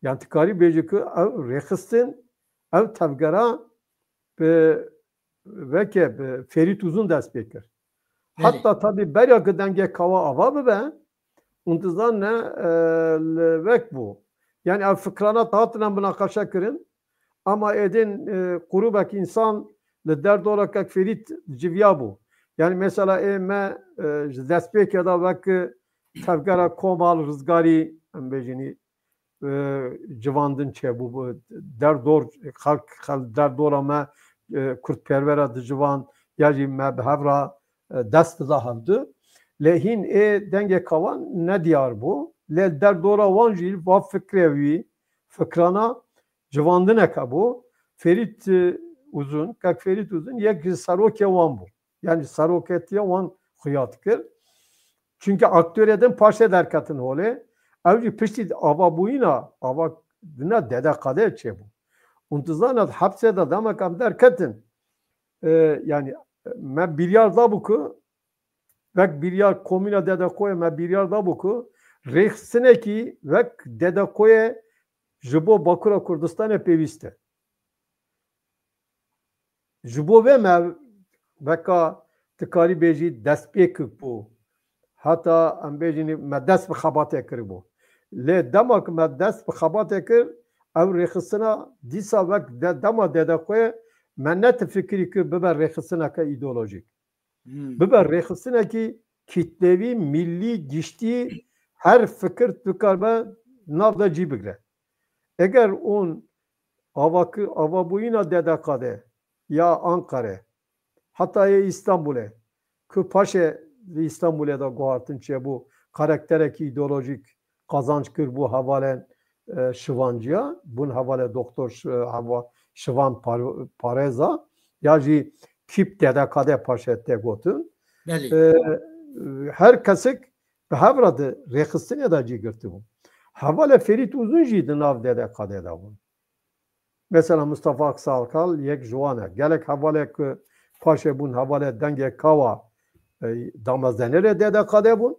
Yani tıkari becikü rekistin ev tevgara veke Ferit Uzun dest bekir. Hatta tabi beryakı denge kava ava be untuzdan ne vek bu. Yani ev fıkrana tahatılan buna kaşa kırın ama edin kurubek insan derd olarak Ferit civya bu. Yani mesela me despek ya da vek tevgara komal rızgari embejini civandın çe bu derdor halk derdor ama kurtpervera civan yani me behevra dest zahavdı. Lehin denge kavan ne diyar bu? Le derdora vanjil va fikrevi fikrana civandın eka bu. Ferit Uzun, kak Ferit Uzun yek sarokya wan bu. Yani saroketiye wan xuyat kir. Çünkü aktör eden paşa derkatın hole. Evci pişti ava buyuna, ava dina dede kade çe bu. Untuzanat hapse da damakam derkatın. Yani me bilyar da bu ku vek bilyar komuna dede koye me bilyar da bu ku rexsine ki vek dede koye jibo Bakura Kurdistan'a peviste. Jibo ve me veka tıkari beji despek bu. Hatta ambejini me dest bi xabate kir bu. Le demak me dest bi xabate kir ev rêxistina dîsa wek dema dede xwe me net fikirî kir bibe rêxistineke îdeolojîk. Bibe rêxistinekî kitlevî, millî, giştî her fikir dikarbe nav de cî bigire. Eger ûn avabûyîna dedekadê ya Ankara heta yê İstanbulê ku paşê İstanbulê de guhartin çêbû karakterekî îdeolojîk kazanç kir bû hevalên şivanciya, bûn hevalê doktor şivan parêza ya jî kîp dedekadê paşê tê gotin. Her kesek bi hevra de rêxistinê de cî girtibû. Hevalê Ferît Uzun jî di nav dedekadê de bûn. Mesela Mustafa Aksalkal yek ji wan e. Gelek hevalê ku paşê bûn hevalê dengê kawa damezdenêrê dedekadê bûn,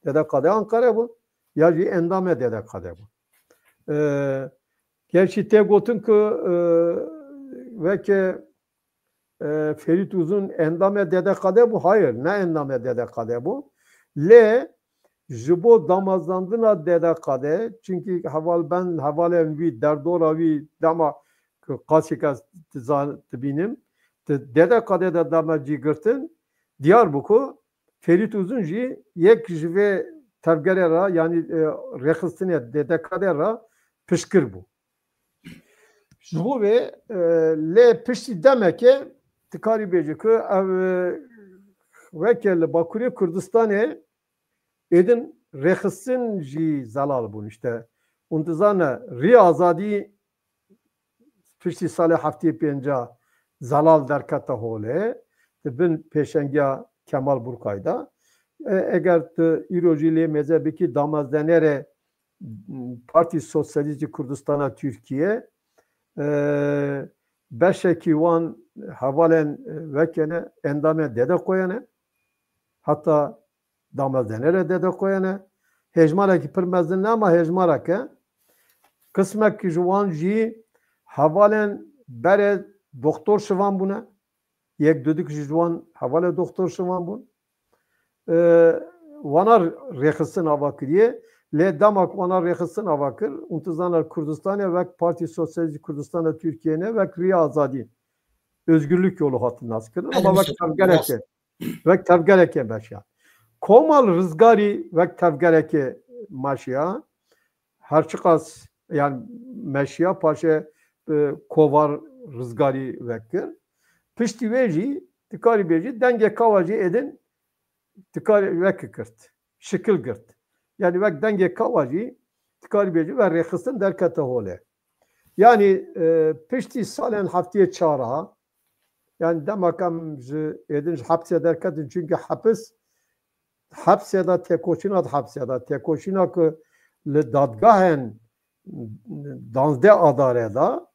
dedekadê Ankarê bûn ya jî endamê dedekadê bûn. Gerçi tê gotin ku veke Ferît Uzun endamê dedekadê bû, hayır, ne endamê dedekadê bû. Lê ji bo damezandina dedekadê, çünkü ben hevalê wî derdora wî dema qasîka dibînim, dedekadê de dema cî girtin, diyar bû ku Ferît Uzun jî yek ji vê tevgerê ra yani rêxistinê dedekadê ra piştgir bû. Ji bo vê lê piştî demeke tikarî bêje ku ev weke li Bakurê Kurdistanê êdin rêxistin jî zelal bûn işte. Hûn dizane rê azadî piştî salê heftê pênca zelal derkete holê di bin pêşengiya Kemal Burkayda. Eger tu îro jî lê mezhebekî damezdenêrê Partî Sosyalîst Kurdistana Tirkiye beşekî wan hevalên vekene endamê dede koyene heta damezdenêrê dede koyene hejmarekî pir mezin ne ama hejmarek e qismekî ji wan jî hevalên berê doktor şivan bûne yek dudik ji wan hevalê doktor şivan bûn wana rêxistin ava kiriye lê demak wana rêxistin ava kir û tu zanar Kurdistanê wek Partî Sosyalîst Kurdistana Tirkiyeyê wek Rêya Azadî özgürlük yolu hatin nas kirin ama wek tevgerekê beşya. Komal rizgarî wek tevgerekê maşiya herçiqas yani meşiya paşê kovar rizgarî vekir. Piştî wê jî tikarî bêjî dengê kawa jî êdin tikarî vekî kirt. Şikil girt. Yani wek dengê kawa jî tikarî bêjî ve rêxistin derkete holê. Yani piştî salên heftiyê çara yani demek em ji êdin ji hepsê derketin çünkü hepsê da têkoşîna hepsê da têkoşîna ku li dadgahên danzdê adarê da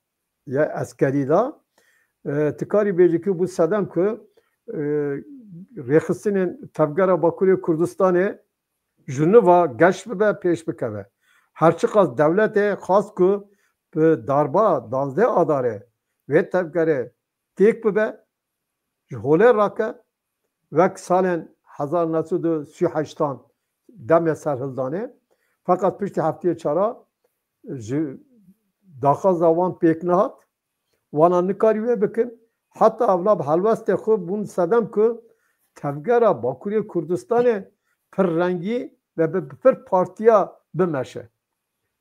ya eskerî da tikarî bêjî ku bu sedem ku rêxistinên tevgera Bakurê Kurdistanê ji niva geş bibe pêş bikeve. Herçiqas dewletê xas ku bi darba danzdê adarê vê tevgerê têk bibe ji holê rake wek salên 1938 demê serhildanê fakat piştî heftiyê çara ji daxwaza wan pêk nehat wana nikarî wê bikin heta evla bi helwestê xwe bûn sedem ku tevgera Bakurê Kurdistanê pir rengî ve bi pir partiya bimeşe.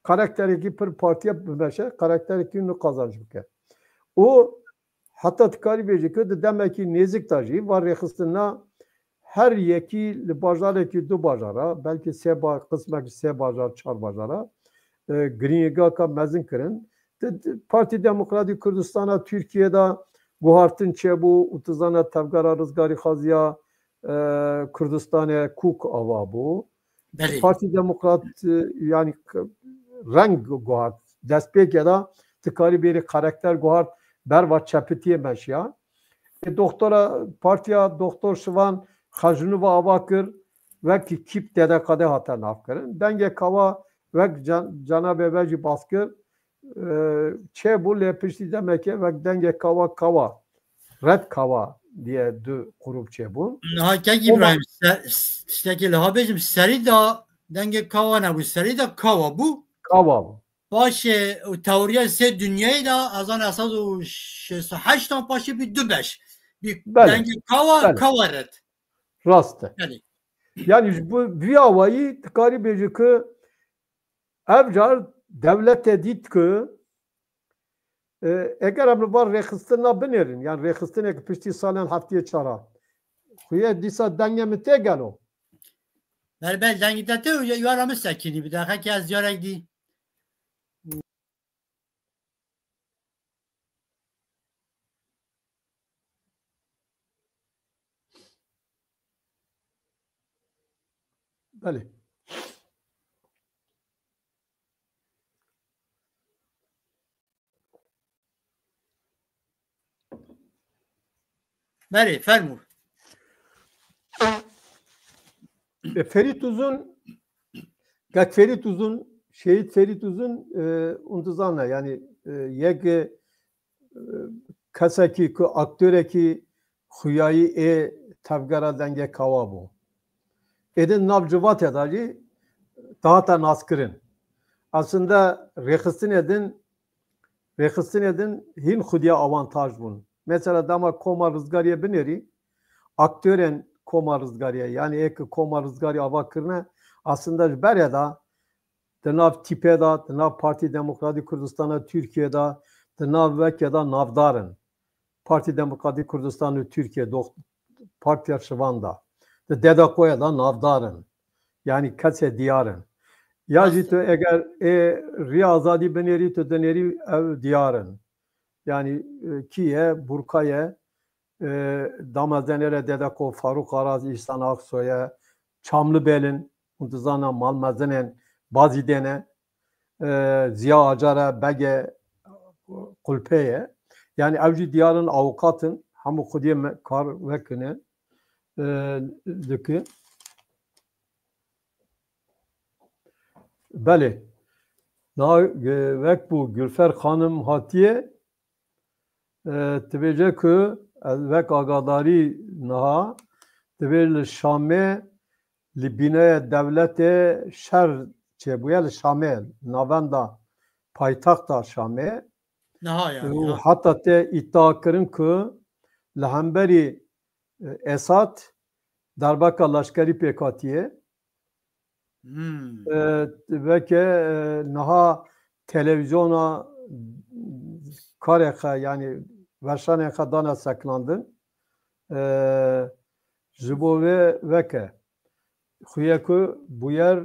Karakterekî pir partiya bimeşe, karakterekî nu kazanç bike. û heta tikarî bêje ku di demekî nêzik da jî var rêxistina her yekî li bajarekî du bajara belkî qismek sê bajar çar bajara girîngaka mezin kirin. Partî Demokratîk Kurdistana Tirkiyeyê guhartin çêbû û tu zana tevgera rizgarî xaziya Kurdistanê Kûk ava bû. Partî Demokrat yani reng guhart destpêkê da tikarî bêrî karakter guhart berva çepitiyê meşiya. Doktora Partiya Doktor Şivan xejnûva ava kir wekî kîp dedekadê hate navkirin. Dengê kawa wek cenabê ve jî bas kir çêbû lê piştî demekê wek dengê kawa red kawa diye du grup çêbûn. Kek İbrahim stekê li habêjim serî da dengê kawa nebû serî da kawa bû. Kawa bû. باشه teoriye se dünyayı da azan asaz o 68 tan paşa bir dübeş. Bir Bəli, dengi kava bəli. kavaret. Rastdır. Yani Yani bu havayı tıkari beci ki evcar devlete dit ki eğer abla var rekistine binerin yani rekistine ki pişti salen haftaya çara kuya disa denge mi te galo ben dengi de te yaramız sakini bir daha ki az yarak di. Bəli. Beri fermur. Ferit Uzun Ferit Uzun Şehit Ferit Uzun untuzanla yani yek kasaki ku aktöreki huyayı tavgara denge kava bu. Edin navcıvat edacı daha da naskırın. Aslında rekhistin edin hin xudiya avantaj bun. Mesela dama koma rızgariye bineri aktören koma rızgariye yani ek koma rızgariye avakırına aslında bereda tınav tipeda tınav Parti Demokratik Kürdistan'a Türkiye'de tınav vekeda navdarın Parti Demokratik Kürdistan'ı Türkiye'de Parti Şıvan'da deda koya da navdarın yani kase diyarın ya jito eğer riya azadi beneri to deneri ev diyarın yani kiye burkaya Damazenere Dedeko Faruk Araz İhsan Aksoy'a Çamlıbel'in Untuzana Malmazenen Bazidene Ziya Acar'a Bege Kulpe'ye yani evci diyarın avukatın hamu kudiye kar vekine dükü Beli vek bu Gülfer Hanım hatiye tebece ki vek agadari naha tebel Şam'e libine devlete şer çebuye Şam'e navenda paytakta Şam'e Naha yani. hatta te iddiakırın ki lehemberi Esad darbaka laşkeri pekatiye ve ke naha televizyona kareka yani verşane kadana saklandın jibo ve veke xuyeku bu yer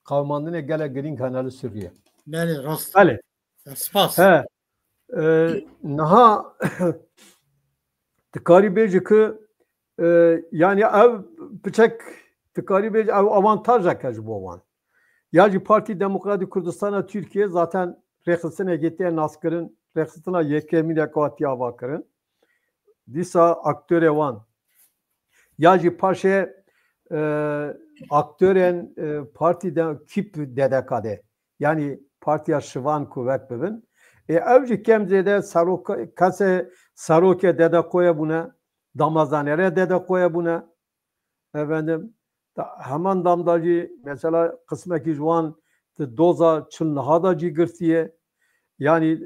kavmandine gele girin kanalı Suriye. Beli rast. Beli. Spas. He. Naha tıkari beci ki yani ev bıçak tıkari beci ev avantaj akaj bu olan. Yani Parti Demokratik Kürdistan'a Türkiye zaten rekhisine gittiği naskırın rekhisine yekemin yakavatiya bakırın. Disa aktör evan. Yani paşe aktören partide kip dedekade. Yani partiya şıvan kuvvet bibin. Evci kemzede saroka kase saroke dedekoya buna damazanere dedekoya buna efendim hemen damdacı mesela kısmeki juan doza çınlaha girtiye yani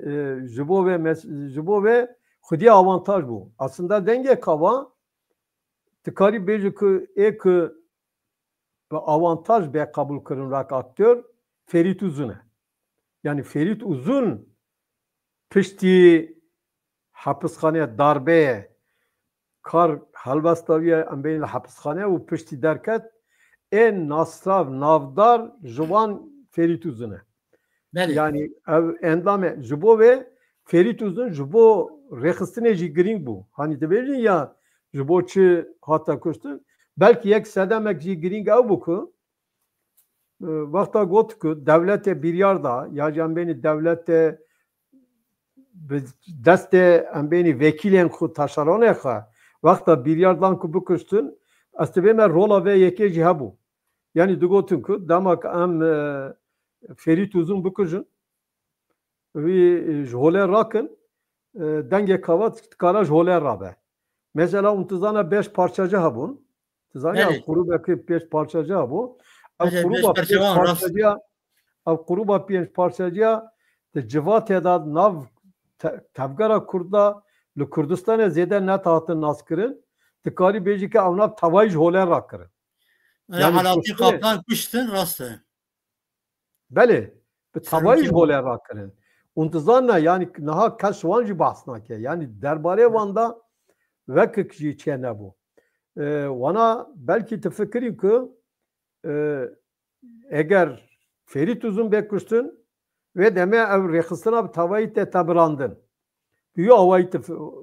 jibo ve xudi avantaj bu. Aslında denge kava tıkari bejku ek avantaj be kabul kırılarak aktör Ferit Uzun'e. Yani Ferit Uzun pişti hapishaneye darbeye kar halvastaviye embeyin hapishaneye u pişti derket en nasrav navdar juvan Ferit Uzun'e. Yani endame jubo ve Ferit Uzun jubo rekistine jigring bu. Hani de verin ya jubo çi hatta kuştu. Belki yek sedemek jigring ev bu ku vakta got ku devlete bir yarda ya cambeni devlete deste embeni vekilen ku taşarone ha vakta bir yardan ku bu kuştun astebeme rola ve yeke jihabu. Yani dugotun ku damak am Ferit Uzun bu kuşun ve jole rakın denge kavat kara jole rabe. Mesela untuzana 5 parçacı habun. Tuzana kurubaki 5 parçacı habu. Kuruba 5 parçacı. Kuruba 5 parçacı de civatê da nav tevgera Kurda li Kurdistanê zêde netahatin naskirin, dikarî bêjî ke ew nav tevayî ji holê rakirin. Yani Alaaddin Kaplan kuştun rastı. Belê, bi tevayî ji Serokê holê rakirin. Untizanna yani niha kes wan jî behs nake. Yani derbarê wan da vekek jî çê nebû. Wana belkî tu fikirî ku eger Ferît Uzun bê kuştin ve deme ev rêxistina bi tevayî te tebirandin. Büyü awayî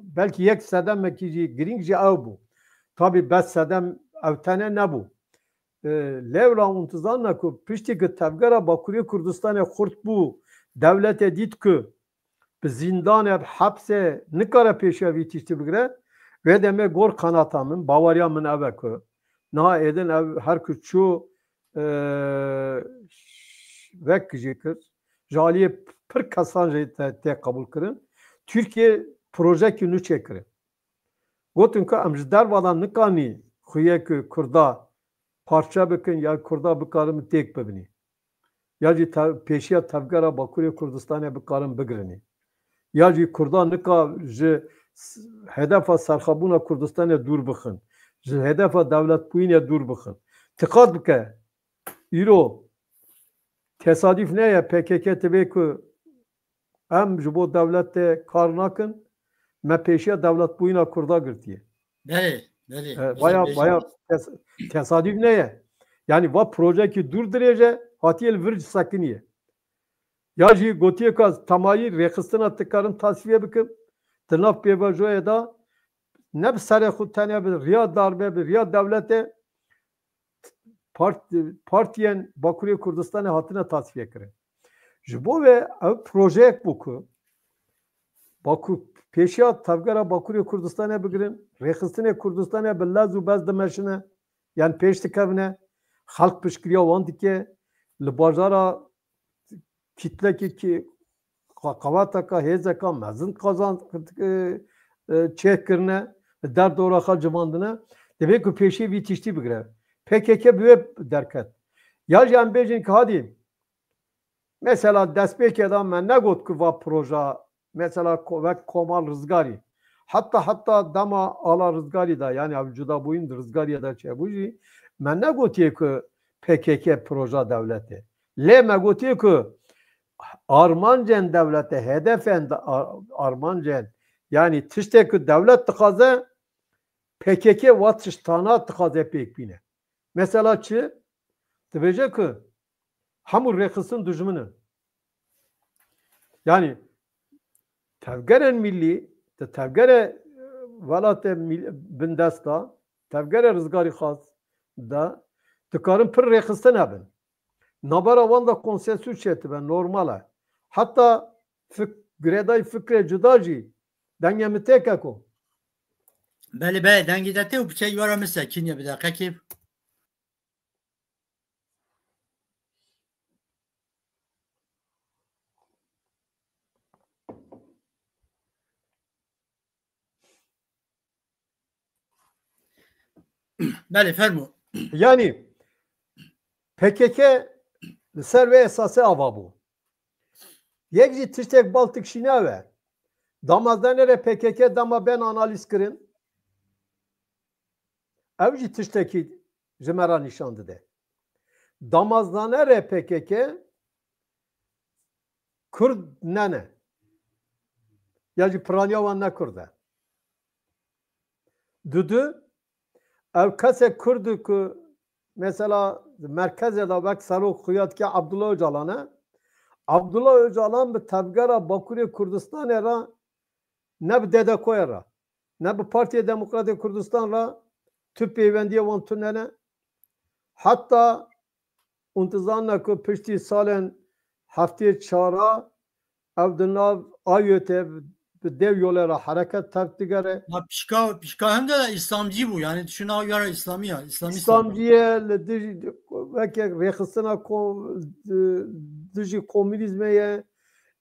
belkî yek sedemekî jî girîng jî ew bû. Tabii bes sedem ev tene nebû. Levra untizanna ku piştî ku tevgera Bakurê Kurdistanê xurt bû, devletê dît ku bi zindanê, bi hepsê nikare pêşevî tiştî bigire ve deme gor kanata min, bawariya min ev e ku niha êdin ev her ku çû vek jî kir, ji aliyê pir kesan jî tê qebûl kirin. Türkiye projekî nû çêkirin. Gotin ku em ji dervadan nikanî xuye ku Kurda parça bikin ya Kurda bikarin têk bibînî. Ya jî pêşiya tevgera Bakurê Kurdistanê bikarin bigirinî. Ya jî Kurda nika ji hedefa serxebûna Kurdistanê dûr bixin. Ji hedefa dewletbûyînê dûr bixin. Tiqat bike. Îro tesadüf neye PKK tibê ku em ji bo devletê kar nakin, me pêşiya dewletbûyîna Kurda girtiye. Baya tesadüf neye? Yani va projekî dûr dirêje hatiye li vir sekiniye. Ya jî gotiye ka temayî rêxistina tikarin tasfiye bikin, di nav pêvajoyê da ne bi serê xwe tenê bi riya darbe, bi riya devletê partiyên Bakurê Kurdistanê hatine tasfiye kirin. Ji bo ve ev projeyek bû ku pêşiya tevgera Bakurê Kurdistanê bigirin, rêxistinê Kurdistanê bi lez û bez dimeşine, yani pêş dikevine, xelk piştgiriya wan dike, li bajara kitlekî qewateka hêzeka mezin çêkirine, derdora xwe civandine, divê ku pêşî vî tiştî bigire. PKK bi wê derket. Ya jî em bêjin ki hadî, mesela destpêkê da me negot ku va proja, mesela vek Komal Rizgarî, hatta dema ala Rizgarî da, yani ev cudabûyîn di Rizgarîyê de çêbû jî, me negotiye ku PKK proja devletê. Lê me gotiye ku armancên devletê, hedefên armancên, yani tiştê ku devlet dixwaze, PKK wa tiştana dixwaze pêk bîne. Mesela çi? Dibêje ku hemû rêxistin dijmin. Yani tevgerên millî, di tevgerê welatê bindest da, tevgerê rizgarî xas da, dikarin pir rêxistin hebin. Nabara wan da konsensûs çêtibe, normal e. Hatta girêdayî fikrê cuda jî dengê min têke ku. Belê dengê de tê û piçeyî were min sekiniye bi deqekê. Belê fermû. Yani PKK li ser vê esasê ava bû. Yek jî tiştek baltik şîne ve damazdanere PKK dama ben analiz kirin. Ev jî tiştekî ji me ra nîşan dide. Damazdanere PKK Kurd nene. Ya jî piraniya wan ne Kurd e. Dudu ev kesek Kurd ku mesela merkezê da vek serok xuyatke Abdullah Öcalan e. Abdullah Öcalan bi tevgera Bakurê Kurdistanê ra ne bi Dedekoyê ra, ne bi Partiya Demokratîk Kurdistan ra tu pêwendiya wan tunene. Hatta untizanna ku piştî salên heftê çara ev di nav Ayotê bi dev yolê ra hereket tevk digere. Pişka hem de İslamcı bu, yani şuna göre İslamiya. İslamcıye li dijî veke rêxistina dijî komünîzmeye,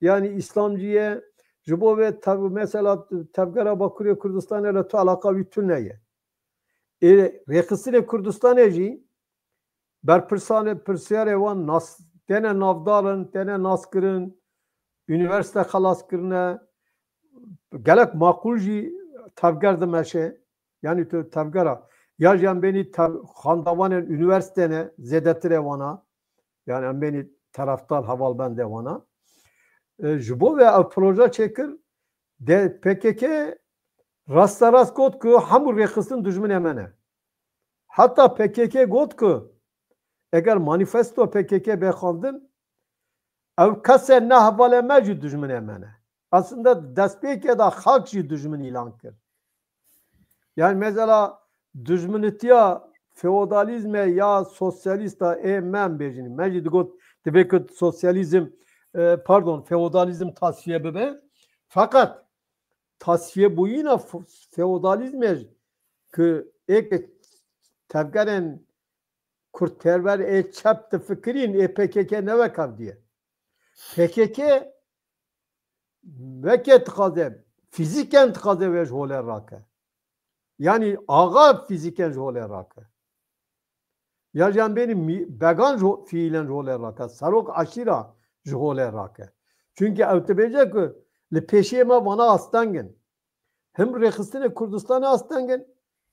yani İslamcıye ji bo vê mesela tevgera Bakurê Kurdistanê re tu alaka wî tune ye. Rêxistinê Kurdistanê jî berpirsiyarê wan tene navdarin, tene naskirin, üniversite xalas kirine gelek makul jî tevger dimeşe yani tu tevgera ya jan beni xandavanên üniversitene zêdetir vana yani em beni taraftar hevalbend vana ji bo ve ev proje çekir de PKK rasta rast got ku hemû rêxistin dijminê me ne hatta PKK got ku eger manifesto PKK bexandin ev kesê ne hevalê me jî dijminê me ne aslında destpêkê da xalk jî dijmin îlan kir yani mesela dijminitiya feodalizme ya sosyalista men bejini me jî digot divê ku sosyalizm pardon feodalizm tasfiye bibe fakat tasfiye bûyîna feodalizmê ki êk tevgerên kurtperver çep difikirîn PKK nevek diye PKK veke dixwaze fîzîken dixwaze ve ji holê rake yani ağa fîzîken ji holê rake ya jan benî began fiilen ji holê rake serok aşîra ji holê rake çünkü ew dibêje ku li pêşiyê me vana astengin hem rêxistinê Kurdistanê astengin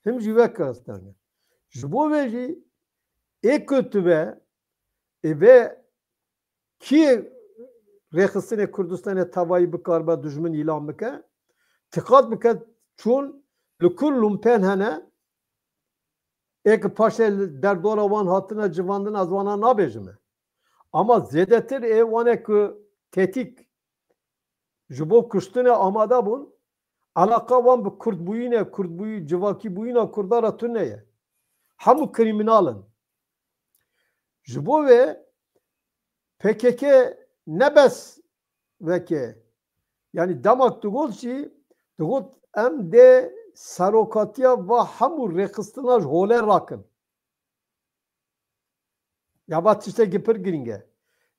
hem jî veke astengin ji bo vê jî ê ku tu be vê kî rêxistinê Kurdistanê tevayî bikaribe dijmin îlan bike tiqat bike çûn li ku lumpên hene ê ku paşê derdora wan hatine civandin ez wana nabêjime ama zêdetir ê wane ku tetik ji bo kuştinê amade bûn alaka wan bi Kurdbûyî civakîbûyîna Kurda re tune ye hemû krîminalin ji bo vê PKK nebes veke yani demak digot jî digot em dê serokatiya ve hemû rêxistina ji holê rakin ya va tiştekî pir giring e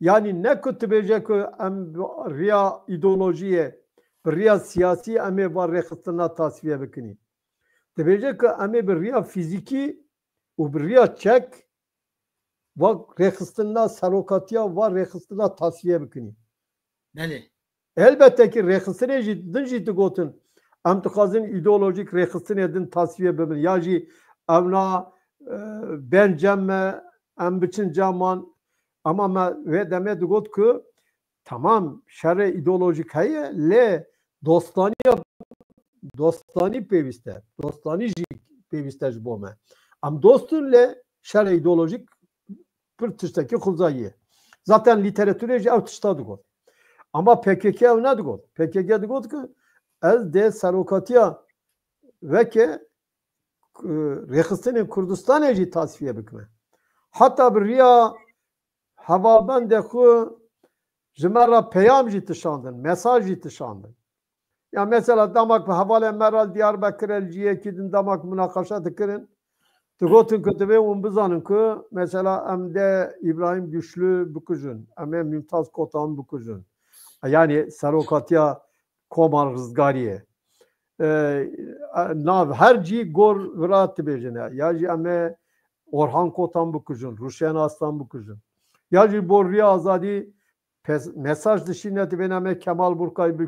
yani ne ku tu bêje ku em riya îdeolojiyê bi riya siyasî em ê va rêxistina tasfiye bikinîn dibêje ku em ê bi riya fîzîkî û bi riya çek va rêxistina serokatiya va rêxistina tasfiye bikinîn elbette ki rêxistinê jî din jî digotin em dixwazin îdeolojîk rêxistinê din tasfiye bibin ya jî ew na bên cem me em biçin ceman ama me vê demê digot ku tamam şerê îdeolojîk heye lê dostanî pêwîst e dostanî jî pêwîst e ji bo me em dostin lê şerê îdeolojîk pir tiştekî xuzayî ye zaten lîteratûrê jî ew tişta digot ama PKK ew nedigot PKK digot ku ez dê serokatiya veke rêxistinên Kurdistanê jî tasfiye bikime hatta bi riya hevalbendê xwe ji me re peyam jî tişandin mesaj jî tişandin ya mesela demak bi hevalên me re Diyarbekirê li ciyekî din demak münaqeşe dikirin digotin ku divê hûn bizanin ku mesela em dê İbrahim Güçlü bikujin em ê Mümtaz Kotan bikujin yani serokatiya Komar Rizgariyê nav her cî gor vira dibêjine ya jî em ê Orhan Kotan bikujin Rûşen Aslan bikujin ya jî bo riya azadî mesaj dişîne dibên em ê Kemal Burkay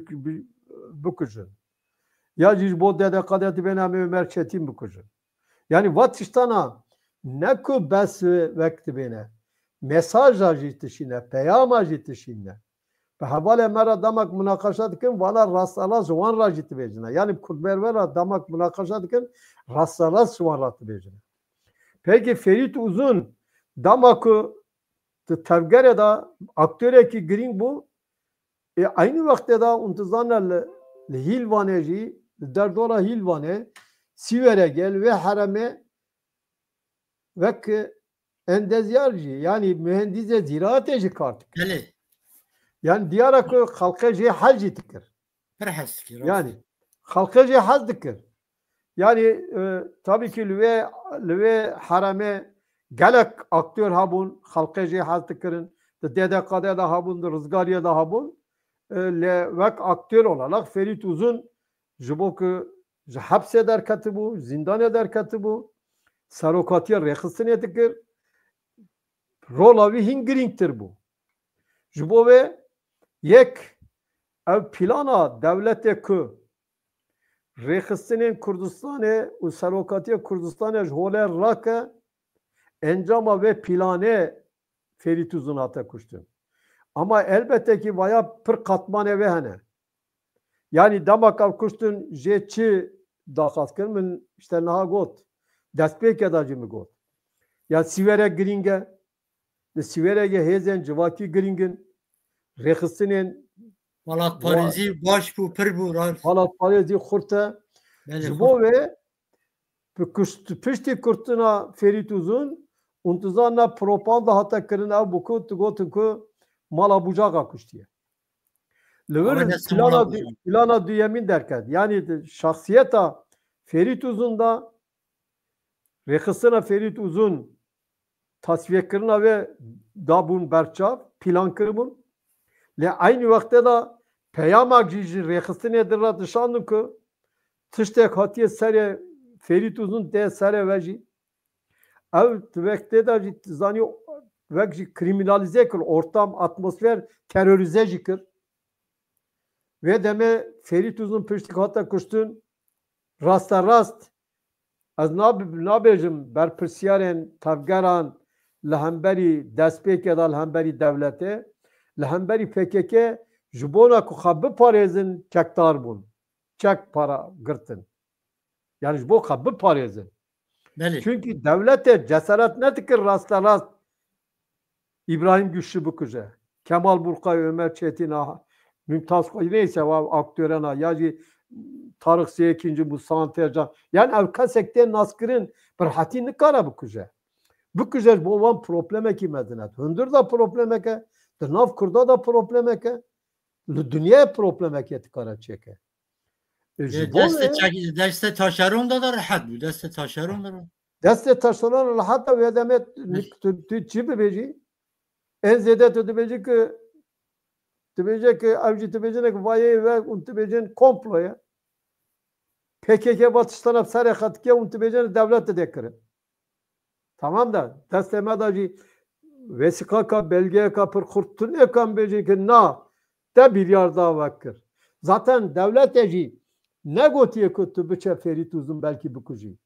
bikujin ya jî bo DDK'de dibên em ê Ömer Çetin bikujin yani va tiştana ne ku bes vek dibêne mesaja jî tişîne peyama jî tişîne bi hevalê me re demek münaqeşe dikin vala rastala ji wan re jî dibêjine yani Kurtberver re demek münaqeşe dikin rastala ji wan re dibêjine peki Ferit Uzun demek ku tevgerê da aktöreke giring bû aynı wextê da intizana li Hîlvanê jî li derdora Hîlvanê Sîverê gel ve hereme vek endezyar jî yani mühendise ziraatê jî kar dikir yani diyara ku xalqê jê hez jî dikir yani xalqê jê hez dikir yani tabii ki li vê heremê gelek aktör hebûn xalqê jê hez dikirin di DDK'de de hebûn di Rizgariyê de hebûn lê vek aktör olarak Ferit Uzun ji bo ku ji hepsê derketibû zindanê derketibû serokatiya rêxistinê dikir rola wî hin girîngtir bû ji bo vê yek ev plana devlete ku Rexistinin Kurdistan'ı u Serokatiye Kurdistan'ı jhole rake encama ve plane Ferit Uzun hata kuştun. Ama elbette ki vaya pır katman eve hene. Yani damak kuştun jeçi dahaskın min işte naha got. Despek edacı mı got. Ya sivere gringe siverege hezen civaki gringin Rexistinin Valat Parizî baş bu pir bu rar. halat parezi kurte jibo ve pişti kurtuna Ferit Uzun untuzanla propaganda hatta kırın ev buku tugotun ku mala bucağa kuştiye. Levir plana düyemin derken yani şahsiyeta Ferit Uzun'da Rexistine Ferit Uzun tasfiye kırına ve dabun berçav plan kırımın le aynı vakte da peyamak jiji Rexistine dırra dışandı ki tıştek hatiye sere Ferit Uzun de sere veji ev vakte da zani vekji kriminalize kır ortam atmosfer terörize jikir ve deme Ferit Uzun piştik hatta kuştun rasta rast az nabejim berpirsiyaren tavgaran lehemberi despek ya da lehemberi devlete lehemberi PKK jibona ku xabbi parezin çektar bun çek para gırtın yani jibo xabbi parezin çünkü devlete cesaret ne tikir rasta rast İbrahim Güçlü Bukuje Kemal Burkay Ömer Çetin Mümtaz Koy neyse aktörena yani Tarık Zekinci bu Santercan yani evkasekte naskırın bir hatini kara Bukuje Bukuje bu olan probleme ki mezinet hündür da probleme ke Dınav kurda da probleme ke dünya probleme ke tıkara çeke Deste taşeron da rahat bu deste taşeron da deste taşeron rahat da ve demet çibi beji en zede tüdübeci ki avcı tübecine ki vaye ve untübecin komploya PKK batışlarına sarekat ki untübecine devlet de dekirin. Tamam da desteme dacı vesikaka belgeye kapır kurttun ekan beci ki na de bir yarda vakır. Zaten devlet eci ne gotiye kutu bıça Ferit Uzun belki bu kucu.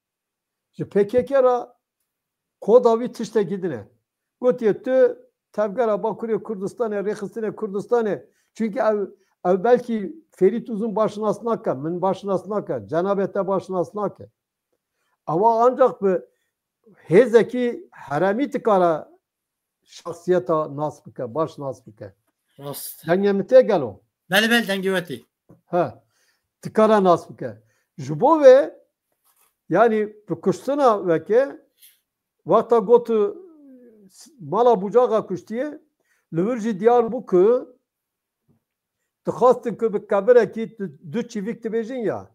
PKK'ra kodavi tişte gidine. Gotiye tü Tevgara Bakuriye Kurdistan'e, Rexistine Kurdistan'e. Çünkü ev belki Ferit Uzun başına snaka, min başına snaka, Cenabet'e başına snaka. Ama ancak bu hezeki haremi tıkara şahsiyeta nasbıka, baş nasbıka. Dengemite gel o. Bel dengeveti. Ha. Tıkara nasbıka. Jubo ve yani bu kuştuna veke vakta gotu mala bucağa kuştiye lüvürci diyar bu ki tıkastın ki bir kabire ki dü çivik tibecin ya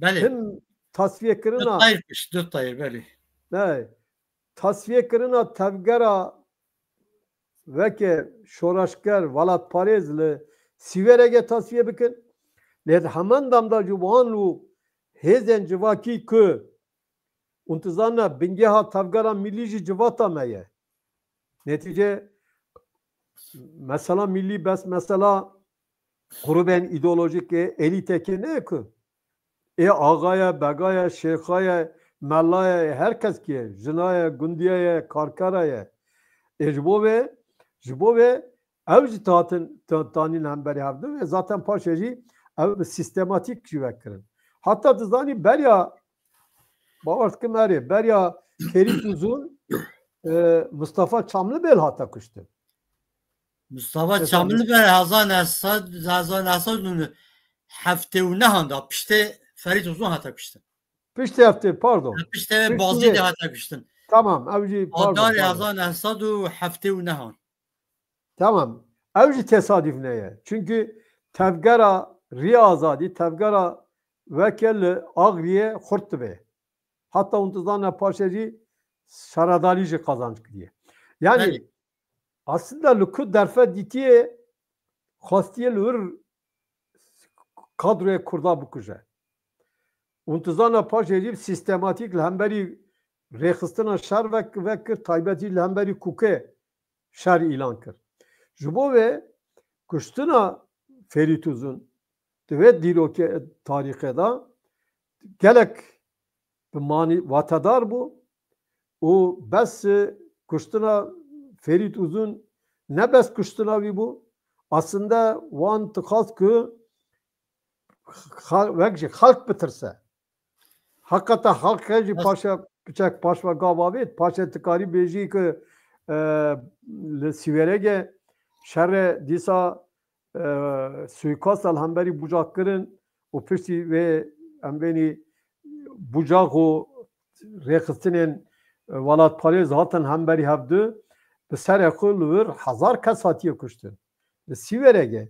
hem tasfiye kırına dört tayır beli ne tasfiye kırına tevgara veke şoraşker valat parezli siverege tasfiye bikin led hemen damda cubanlu hezen civaki ki untuzanna bingeha tevgara millici civata meye netice mesela milli bes mesela kuruben ideolojik eliteki ne ki? Ağaya, begaya, şeyhaya, mellaya herkes ki jinaya, gundiyaya, karkaraya jibo ve evci tanin hemberi havdu ve zaten paşacı ev sistematik jivekkirin. Hatta tızani berya bağırtkı meri berya Ferit Uzun Mustafa Çamlıbel hata kuştu. Mustafa Çamlıbel Hazan Esad hafte ve nehanda pişte Ferit Uzun hata kuştu. Pişte hafte pardon. Pişte bazı de hata kuştun. Tamam avcı pardon. Adar Hazan Esad hafte ve nehan. Tamam. Avcı tesadüf neye? Çünkü tevgara riyazadi tevgara vekeli agriye kurttu be. Hatta untuzdan paşacı şaradalici kazanç diye. Yani aslında luku derfe ditiye hastiye lur kadroya kurda bu kuje. Untuzana paşacı sistematik lemberi Rexistine şer vekir taybeti lemberi kuke şer ilan kır. Jubo ve kuştuna Ferit Uzun ve diroke tarihe da gelek mani vatadar bu. O bes kuştuna Ferit Uzun ne bes kuştuna bu? Aslında van tıkaz ki halk bitirse. Hakikaten halk heci paşa bıçak paşa gavabet paşa tıkari beji ki siverege şerre disa suikast alhamberi bucak kırın o pişti ve embeni bucak o rekistinin valat pare zaten hamberi havdu به سر اقل ور هزار کس هاتیه کشتن سیورگه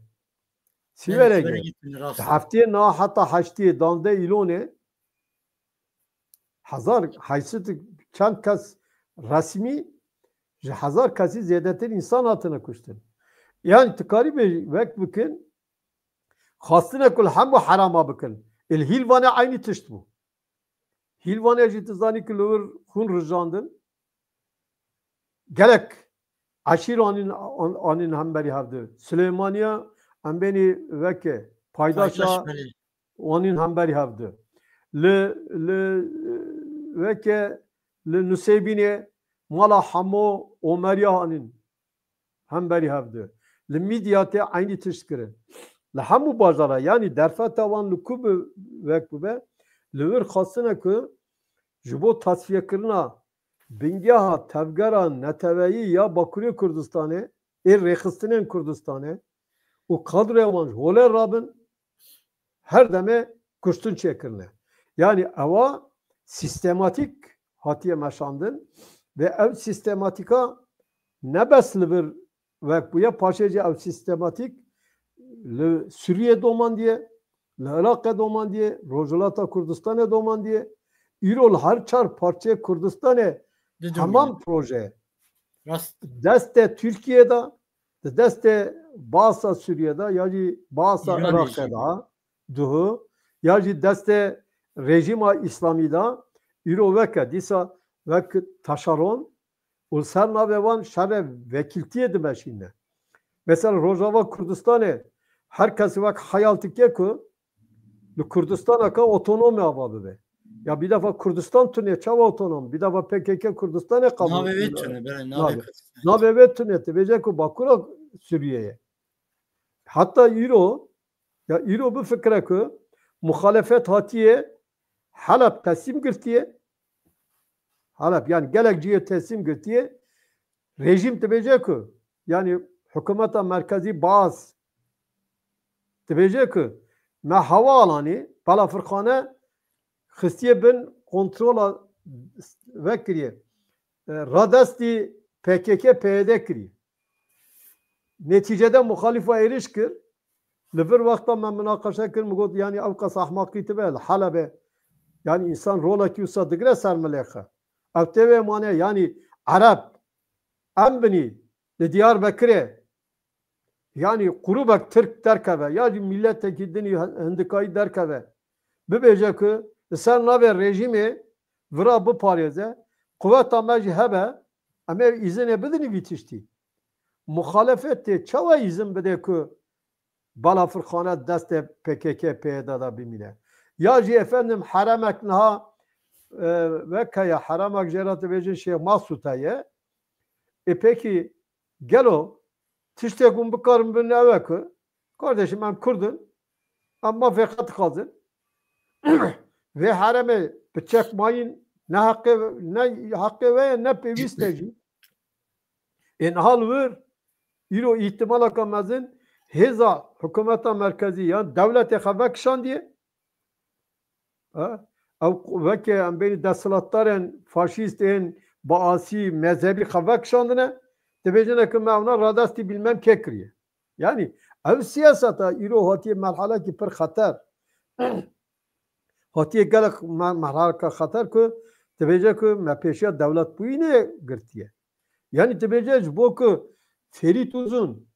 هفته نه حتی هشتی دانده ایلونه هزار حیثیت چند کس رسمی هزار کسی زیادتر انسان هاتنه کشتن yani tıkari bir vek bükün khastine kul hem bu harama bükün hilvane aynı tişt bu hilvane jitizani kulur hun rıjandın gelek aşir anin hemberi havdı Süleymaniye embeni veke paydaşa anin hemberi havdı le veke le nusebine mala hamo omeriya anin hemberi havdı le midyate aynı tişkirin le hamu bazara yani derfet avan lukub vek bu be le ver khasına ki jibo tasfiye kırına Bingaha tevgara neteveyi ya Bakuriye Kurdistan'ı Rekhistan'ın Kurdistan'ı o kadroyaman holer rabın her deme kuştun çekirne. Yani ava sistematik hatiye meşandın ve ev sistematika ne besli bir ve buya paşacı ev sistematik le Suriye doman diye le Irak'a doman diye Rojulata Kurdistan'a doman diye İrol her çar parçaya Kurdistan'a tamam proje. Deste Türkiye'de, deste bazı Suriye'de, yani bazı Irak'ta, duhu, yani deste rejima İslami'de, İro veke, disa vek taşaron, ulser navevan şerre vekiltiye de şimdi. Mesela Rojava Kurdistan'ı herkes vek hayal tikke ku, Kurdistan'a ka otonomi avadı be. Ya bir defa Kurdistan tüne çava otonom, bir defa PKK Kurdistan'a kabul. Navevet tüne, Navevet tüne tebece ku Bakura Suriye'ye. Hatta İro bu fikre ku muhalefet hatiye Halep teslim girtiye. Halep yani gelekciye teslim girtiye. Rejim tebece ku yani hükümeta merkezi bazı tebece ku me hava alanı bala fırkane Xistiye bin kontrola vekriye. Radesti PKK PYD kiriye. Neticede muhalifa eriş kir. Lüfer vakta ben münakaşa kir mi yani avkas ahmakı tibel Halebe yani insan rola ki usa digre sermelekha. Avteve mane yani Arap ambini de Diyarbakır'e yani kurubak Türk derkeve yani milletteki dini hindikayı derkeve bibece ki sen naber rejimi vira bu pariyeze kuvveta meci hebe ama izine bedeni bitişti. Muhalefette çava izin bede ki bala fırkana deste PKK PYD'da bimine. Ya ji efendim haramek naha vekkaya haramek jeratı vecin şey mahsutaye peki gelo tiştekun bıkarım ben eve ki kardeşim ben Kurdun ama fakat kaldın ve harame bıçak mayın ne hakkı ve ne pevisteci en hal ver İro ihtimal akamazın heza hükümeta merkezi ya devlete havakşan diye veke en beni desalatların faşistin baasi mezhebi havakşandına tebecene ki mevna radasti bilmem kekriye yani ev siyasata İro hatiye merhala ki per khatar hatiye gelek merhala ka khatar ki tebece ki me peşiya devlet bu yine girtiye yani tebece bu ki Ferit Uzun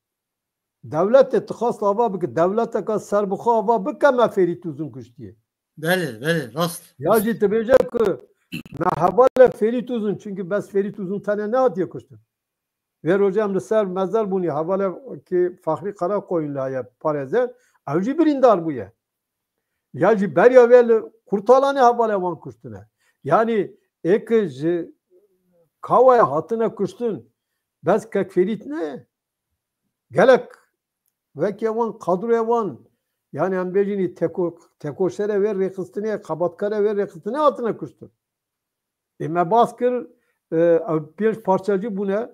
devlete tıkas hava bıkı devlete ka serbukha hava bıkı me Ferit Uzun kuştiye. Beli rast. Ya ciddi bece ki me havale Ferit Uzun çünkü bes Ferit Uzun tane ne hatiye kuştun? Ve hocam lüser mezar buni havale ki Fahri Karakoyunlu ya parezer avcı birindar bu ya. Ya berya vel kurtalanı havale van kuştuna. Yani ek kavaya hatına kuştun. Bes kekferit ne? Gelek ve kevan kadroya van. Yani ambejini tekoşere ver rekistine kabatkare ver rekistine hatına kuştun. Mebaskır bir parçacı bu ne?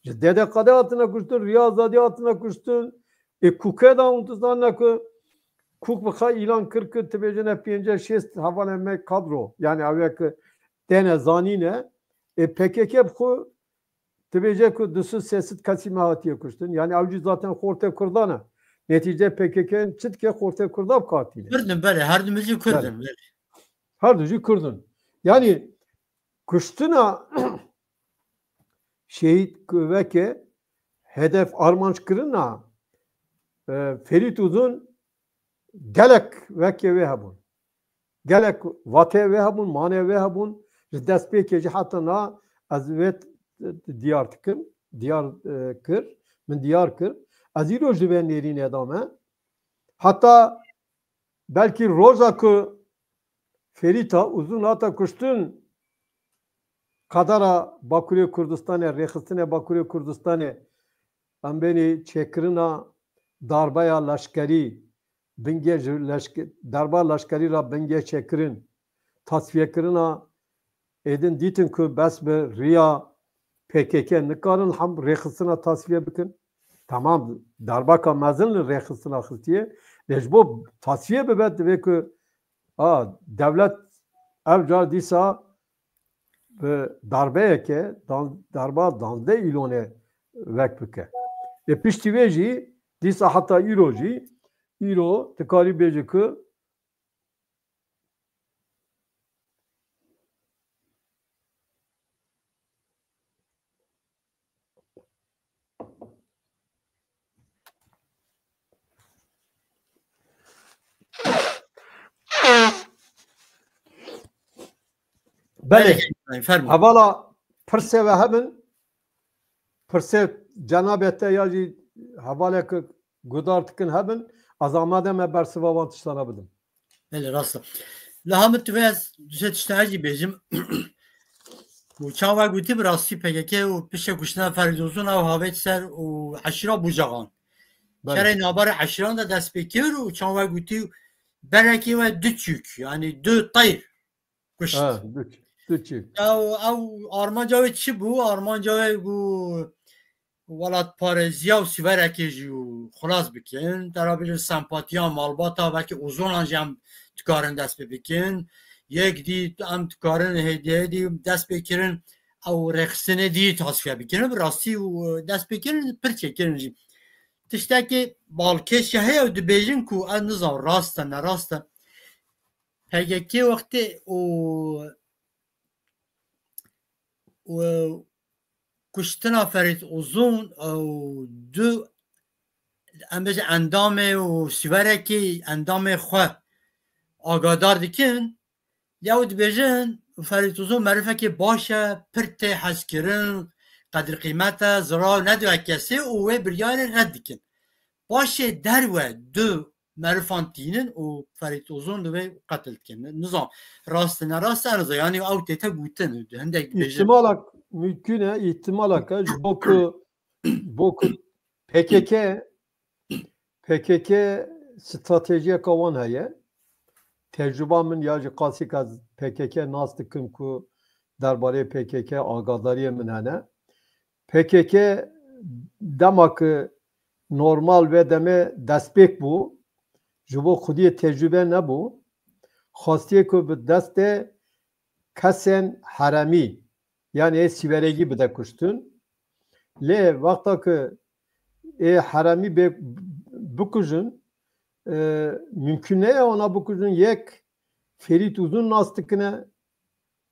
Dede Kadı hatına kuştun, Riyazade hatına kuştun. Kuke da untuzdan ki Kuk baka ilan kırkı tebecene piyence şest havan emek kadro. Yani avyak dene zanine PKK bu tebece ku dusu sesit kasime hatiye kuştun. Yani avcı zaten horte kurdana. Netice PKK'nin çıtke horte kurdab katili. Kurdun böyle her dümüzü kurdun. Her düzü kurdun. Yani kuştuna şehit veke hedef armanç kırına Ferit Uzun gelek veke ve habun. Gelek vate ve habun, mane ve habun. Dest pekeci hatta na azvet diyar tıkım, diyar kır, min diyar kır. Aziro jüvenlerin edame. Hatta belki Rozak'ı Ferita uzun hata kuştun kadara Bakuriye Kurdistan'a, Rexistine Bakuriye Kurdistan'a ambeni çekirina darbaya laşkeri benge darba laşkeri ra benge çekirin tasfiye kirina edin ditin ku bes be riya PKK nikarın ham Rexistine tasfiye bikin. Tamam darba ka mazın Rexistine xistiye. Lejbo tasfiye bebed ve ku devlet evcar disa darbeye ke darba danzde ilone vek bike. Pişti jî dîsa heta îro jî îro tikarî bêje ku belê hevala pirse ve hebin pirse cenabete ya jî hevaleke gudar dikin hebin az amade me bersiva wan tiştana bidim. Belê rast e. Li Hamed tu vê duşe tiştehê jî bêjim û çawa gotî bi rastî PKK û pişê kuştina Ferit Uzun ew havêt ser û eşîra bucaxan. Şerê nabarê eşîran da dest pê kir û çawa gotî berekî we du çûk yani du tayr kuşt. Du çûk. Ew armanca wê çi bû? Armanca wê bû welat pareziya û siverekê jî û xilas bikin. Derabî sempatiya malbata belkî uzonan jî em dikarin dest pê bikin. Yek dî em dikarin hêdiyê dî dest pê kirin ew rexistinê dî tasfiye bikin. Bi rastî û dest pê kirin pir çêkirin jî. Tiştekî balkêş ya heye ew dibêjin ku ez nizam rast e nerast e. PKK wextê û kuştina Ferit Uzun û du em bêje endamê û siverekî endamê xwe agadar dikin ya ew dibêjin Ferit Uzun merîfekî baş e pir tê hezkirin qedir qîmet e zira nediwe kesê û wê biryarê red dikin. Başê derwe du merîfan tînin û Ferit Uzun divê qetil dikin. Nizam rast nerast e nizam yani ew tête gotin hindek dibêjin. İhtimalak mümkün e ihtimalak boku PKK stratejiye kavan heye. Tecrüba min ya ji qasîk ez PKK nas dikim ku derbarê PKK agadariye min hene. PKK dema ki normal ve deme destpêk bû ji bo xwediyê tecrübe nebû xwastiye ku bi destê kesên heremî yani siveregî bide kuştun lê wexta ku heremî bikujin mümkün neye ona bikujin yek Ferit Uzun nas dikine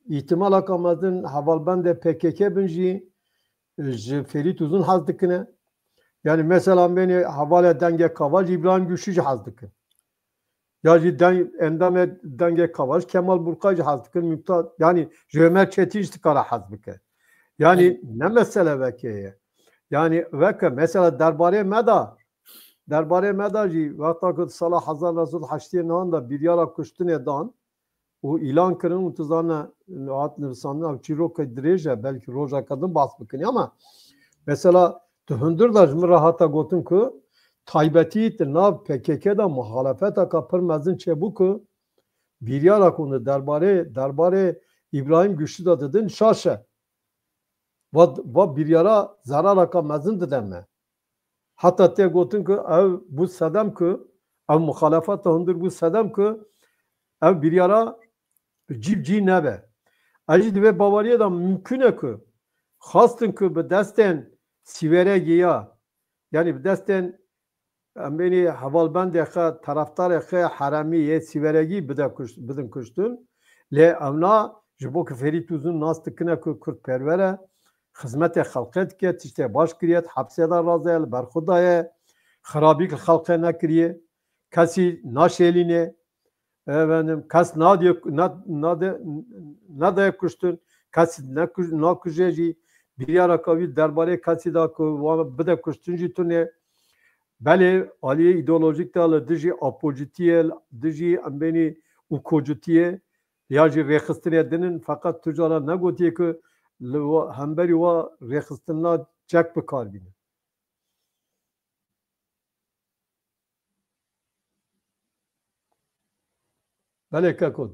ihtimala kamazin hevalbende PKK bin jî ji Ferit Uzun hez dikine. Yani mesela beni havale denge kavaj İbrahim Güçlü haz dikin. Ya endame denge kavaj Kemal Burkacı haz dikin. Yani Ömer Çetin istikara haz dikin. Yani ne mesele vekeye. Yani veke mesela Derbare meda jî vekta ku sala 1980 da bir yara kuştinê dan û îlan kirin û tu zane hat nivîsandina ev çîroka dirêj e belkî rojeka din bas bikin ama mesela tu hundir da ji min re hata gotin ku taybetî ti nav PKK da muhalefeta pir mezin çêbû ku biryara ku derbarê İbrahim Güçlü da didin şaş e. Va biryara zararaka mezin didin me. Hatta te gotin ku ev bu sedem ku ev muhalefeta hundir bu sedem ku ev biryara cî nebe. Ecî divê bavariye da mümkün e ku xastin ku bi destên sîveregiya yani bi destên em benî hevalbendê xwe taraftarê xwe heremî sîveregî bidin kuştin lê ew na ji bo ku Ferît Uzun nas dikine ku Kurdperver e xizmetê xelkê dike tiştê baş kiriye hepsê da raze li ber xwe daye xerabî li xelkê nekiriye kesî naşêlîne efendim kes nadaye kuştin kesî nakuje jî biryara kavî derbarê kesî da ku bide kuştin jî tune belê aliyê îdeolojik da li dijî apojîtiye dijî em benî û kocutiye ya jî rêxistinê dinin feqet tu cara negotiye ku li hemberî wa rêxistina çek bikar bîne. Belê kekod.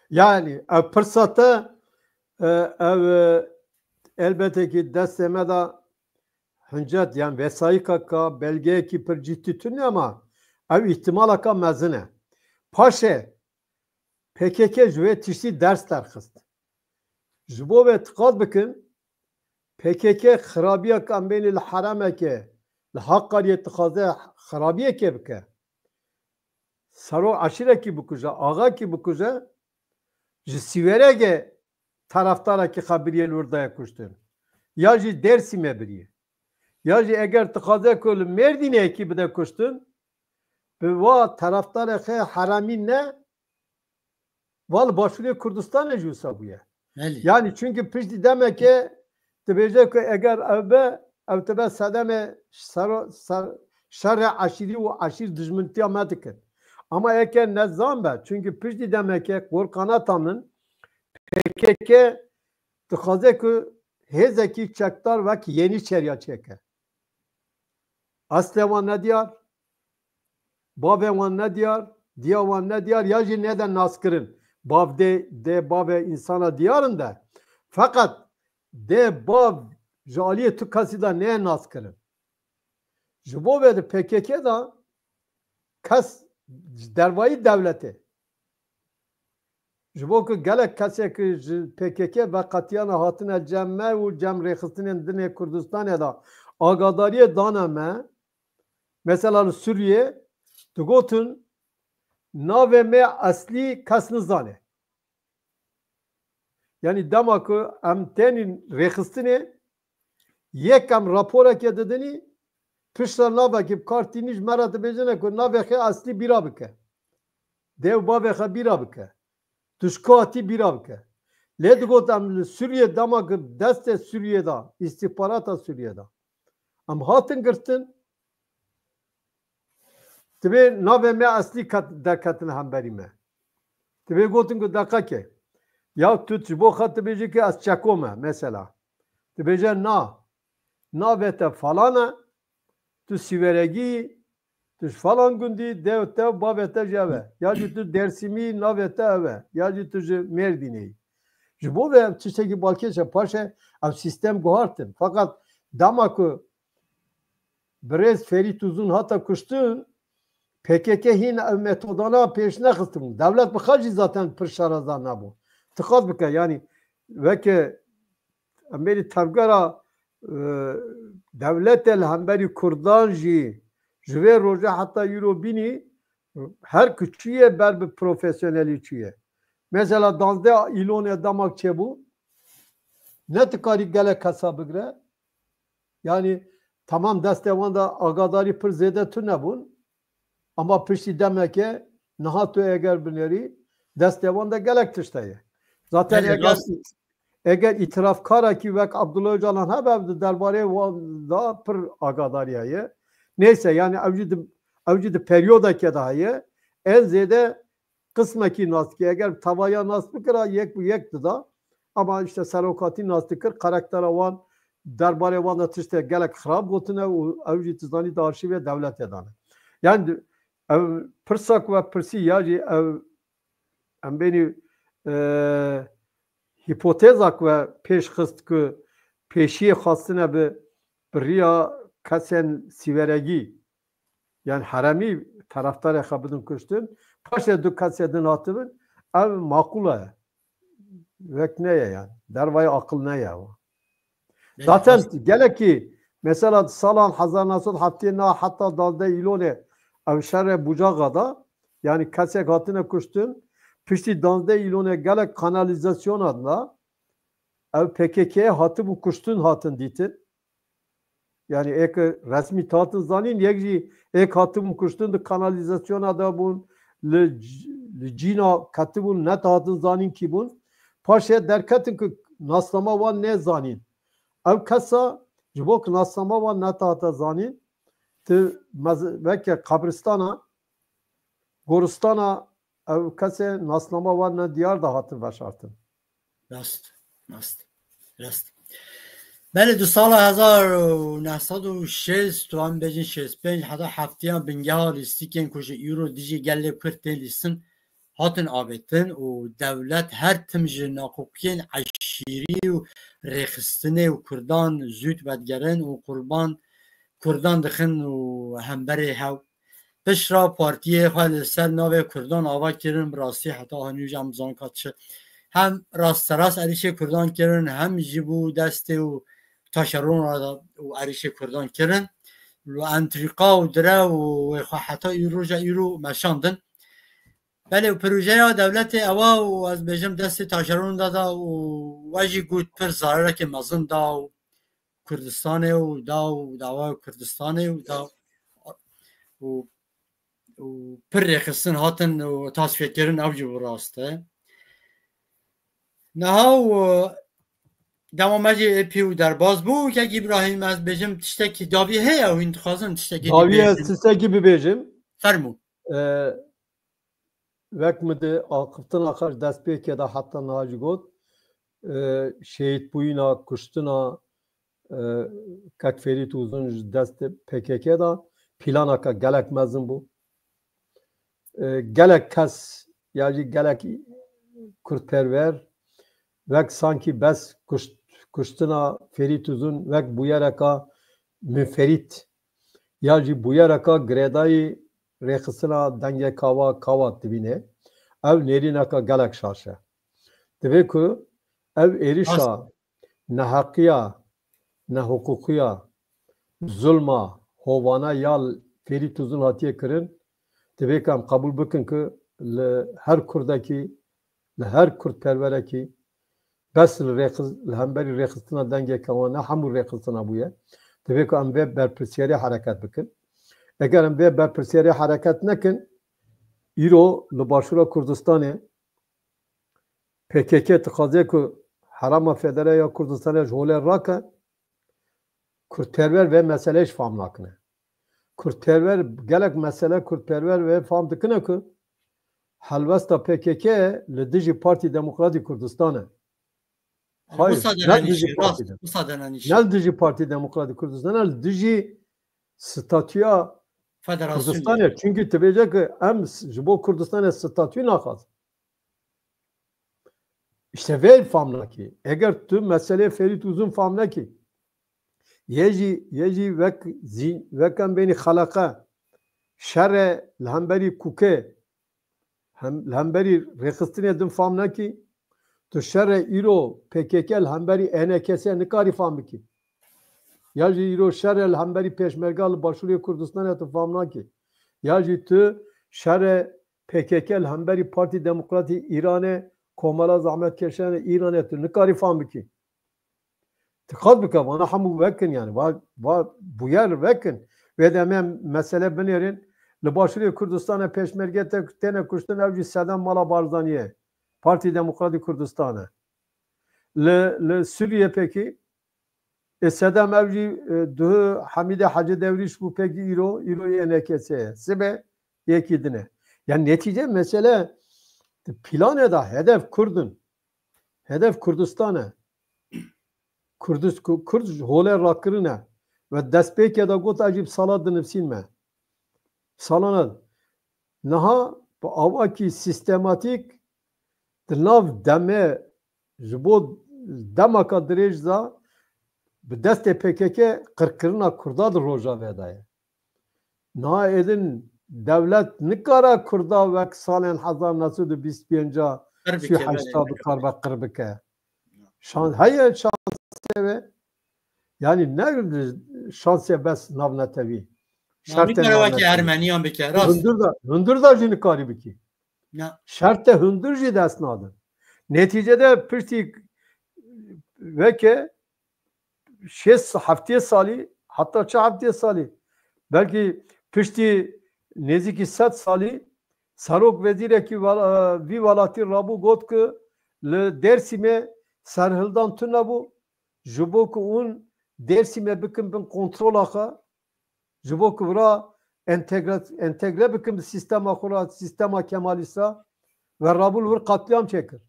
Yani ev fırsatı ev elbette ki desteme da hüncet yani vesayika ka belgeye ki pir ciddi tünne ama ev ihtimala ka mezine. Paşe PKK jüve tişti dersler xist. Jibo ve tıkad bikin PKK xirabiya kan beni harameke li hakkariye tıkaze xirabiye ke bike. Saro aşire ki bikuja, ağa ki bikuja ji siverege taraftara ki xabiriye lurdaya kuştun. Ya ji Dersim'e biriye. Ya ji eğer tıkaze kolu Merdin'e ki bide kuştun ve va taraftara xe haramin ne val başvuruyor Kurdistan'a jusa bu ya. Yani çünkü pişti demek ki tebece ki eğer evtebe sademe şerre aşiri ve aşir düşmüntiya medikin. Ama eğer nezam be çünkü pişti demek ki Korkana Tam'ın PKK tıkaze ki hezeki çektar ve ki yeni çerya çeke. Aslevan ne diyar? Babevan ne diyar? Diyavan ne diyar? Yacı neden naskırın? Bav de babe insana diyarında. Fakat de bav jaliye tukasida ne naskırın? Jibo ve PKK da kas dervayı devleti. Jibo ki gelek kasek PKK ve katiyana hatine cemme ve cem rexistinin dine Kurdistan'a da agadariye daname mesela Suriye tugotun naveme asli kasnızane. Yani demek ki emtenin rexistini yekam rapora ke dedini pişta nava ki kartiniş merat bejene ko nave asli bira bike. Dev babe bira bike. Tuşkati bira bike. Le digot am Suriye demek ki deste Suriye'de istihbarata Suriye'de. Am hatın girtin Tebe nave me asli derkatine hemberi me. Tebe gotin ki dakake. Ya tut bu hat beji ki az çakome mesela. Tebe na navete falana tu siveregi tu falan gündi devte babete jave. Ya tu Dersimi navete eve. Ya tu Merdin'i. Jibo ve çiçeki balkeşe paşa av sistem gohartın. Fakat damaku Brez Ferit Uzun hatta kuştun PKK hin metodana peşine kıstım. Devlet bıkacı zaten pırşarazdan nabu. Tıkat bıka yani ve ki beni tavgara devlet el hamberi Kurdan jüve roja hatta euro bini her küçüğe bir profesyoneli çüye. Mesela danzde ilon edamak çebu ne tıkari gelek hesabı göre yani tamam destevanda agadari pır zede tu nebun ama pişti demek ki nahat eğer bineri destevanda gelek tişteye. Zaten eğer itiraf kara ki vek Abdullah Öcalan habevdi derbare da pır agadariye. Neyse yani evcidi periyoda ke dahi en zede kısmeki naski eğer tavaya nasıl kıra yekti da ama işte serokati nasıl kır karakter avan derbare van atışta gelek xrab gotine evcidi tizani da arşive devlet edane. Yani pırsak ve pırsi yaci em beni hipotezak ve peşxist ki peşiye xastine bi riya kesen siveregi yani harami taraftar ekabidin kuştun paşa du kasedin atıbın ev makula vek neye yani dervaya akıl neye o zaten gele ki mesela salan hazar nasıl hatta dalda ilone ev şerre bucağada yani kasek hatine kuştun pişti dalda ilone gele kanalizasyon adına ev PKK'ye hatı bu kuştun hatın ditin yani ek resmi tahtın zanin yekji ek hatı bu kuştun da kanalizasyon adı bun le cina katı bun net hatın zanin ki bun paşa derketin ki naslama var ne zanin ev kasa cibok naslama var net hatı zanin te belki kabristana goristana ev kasa naslama var ne diyar da hatı başartın راست بله دو سال 1960 تو هم بجین 65 حتی هفتیان بنگه ها لیستیکن کجا ایرو دیجی گلب کرتن لیستن هاتن آبتن و دولت هر تمجر ناقوکین عشیری و رخستنه و کردان زود بدگرن و قربان کردان دخن و همبره هاو پشرا پارتیه خواهد سر ناوه کردان آوا کرن براستی حتی هنوز هم زانکات هم راست عریش کردان کردن هم جیبو دست و تاشرون را و عریش کردان کردن و انتریقا و دره و حتی ایرو مشاندن بله پروژه دولت اوا و از بجم دست تاشرون دادا و واجی گوت پر زاره که مزن دا و کردستانه و داوا کردستانه و دا و پر رخصن هاتن و تصفیه کردن اوجی براسته نهاو دمامجی پیو در باز بو که ابراهیم از بجم تشتکی داوی هیا و انتخازن تشتکی داوی تشتکی ببیجم فرمو وکمده آقفتن آخر دست پی که دا حتی ناجی گود شهید بوینا کشتنا ککفری توزن دست PKK da plana ka gelek mezin bu gelek kes yani gelek kurtperver vek sanki bes kuştuna ferit uzun vek buyaraka müferit yani buyaraka gredayı rekısına denge kava dibine ev nerinaka gelek şaşa demek ki ev erişa ne hakkıya ne hukukuya zulma hovana yal ferit uzun hatiye kırın demek ki kabul bakın ki her kurdaki her kurtpervereki بس الهمبري رخصتنا دنگه كوانا همو رخصتنا بويا تبي كان برپرسياري حركات بكن اگر ام برپرسياري حركات نكن ايرو لباشورا كردستان PKK تقاضي كو حرام فدرالية يا كردستان جولة راكا كردپرور ve meseleş فهم ناكنه كردپرور گلك مسألة كردپرور ve فهم دكنه كو حلوستا PKK لديجي بارتي ديمقراطي كردستان hayır. Ne dici Parti Demokratik Kurdistan, ne dici statüya Kurdistan. Çünkü tabii ki hem bu Kurdistan statü nakaz. İşte ver famla ki. Eğer tüm mesele Ferit Uzun famla ki. Yeji vekan beni halaka şerre lhamberi kuke lhamberi rekhistin edin famla ki تو شر ایرو PKK الهمبری NKS نکاری فهم بکی یا جی ایرو شر الهمبری پیشمرگال باشوری کردستان تو فهم نکی یا جی تو شر PKK الهمبری پارتی دموکراتی ایران کومالا زحمت کشان ایران تو نکاری فهم بکی اتخاذ بك وانا حمو وكن يعني بوير وكن ودا من مسألة بنيرين لباشري كردستان peşmerge tene kuştun evci Sedem Mala Barzaniye Parti Demokratik Kürdistan'a le Suriye peki Sedem evci duhu Hamide Hacı Devriş bu peki İro yenekese sibe yekidine yani netice mesele plan eda hedef Kurdun hedef Kürdistan'a Kurd hole rakırına ve despeke da got acib saladın nefsilme. Salana naha bu avaki sistematik dınav deme jibo demaka direjza bi deste PKK kırkırına kurdadır roja vedaya. Naha edin devlet nikara kurda ve salen hazar nasudu 25 şu haşta bu karba kırbike. Şan hayır şan yani ne şansı bes navnetevi. Şart ki Ermeniyan bike. Hındır da jini karibi ki. Şart da hındır jid esnadı. Neticede pişti ve ki haftaya sali hatta çı haftaya sali belki pişti neziki 100 sali sarok vezire ki vi valati rabu got ki le Dersim'e serhildan tuna bu jibok un Dersim'e bikim bin kontrol ağa jibok vura entegre bikim sistema kura sistema kemalisa ve rabul vur katliam çekir.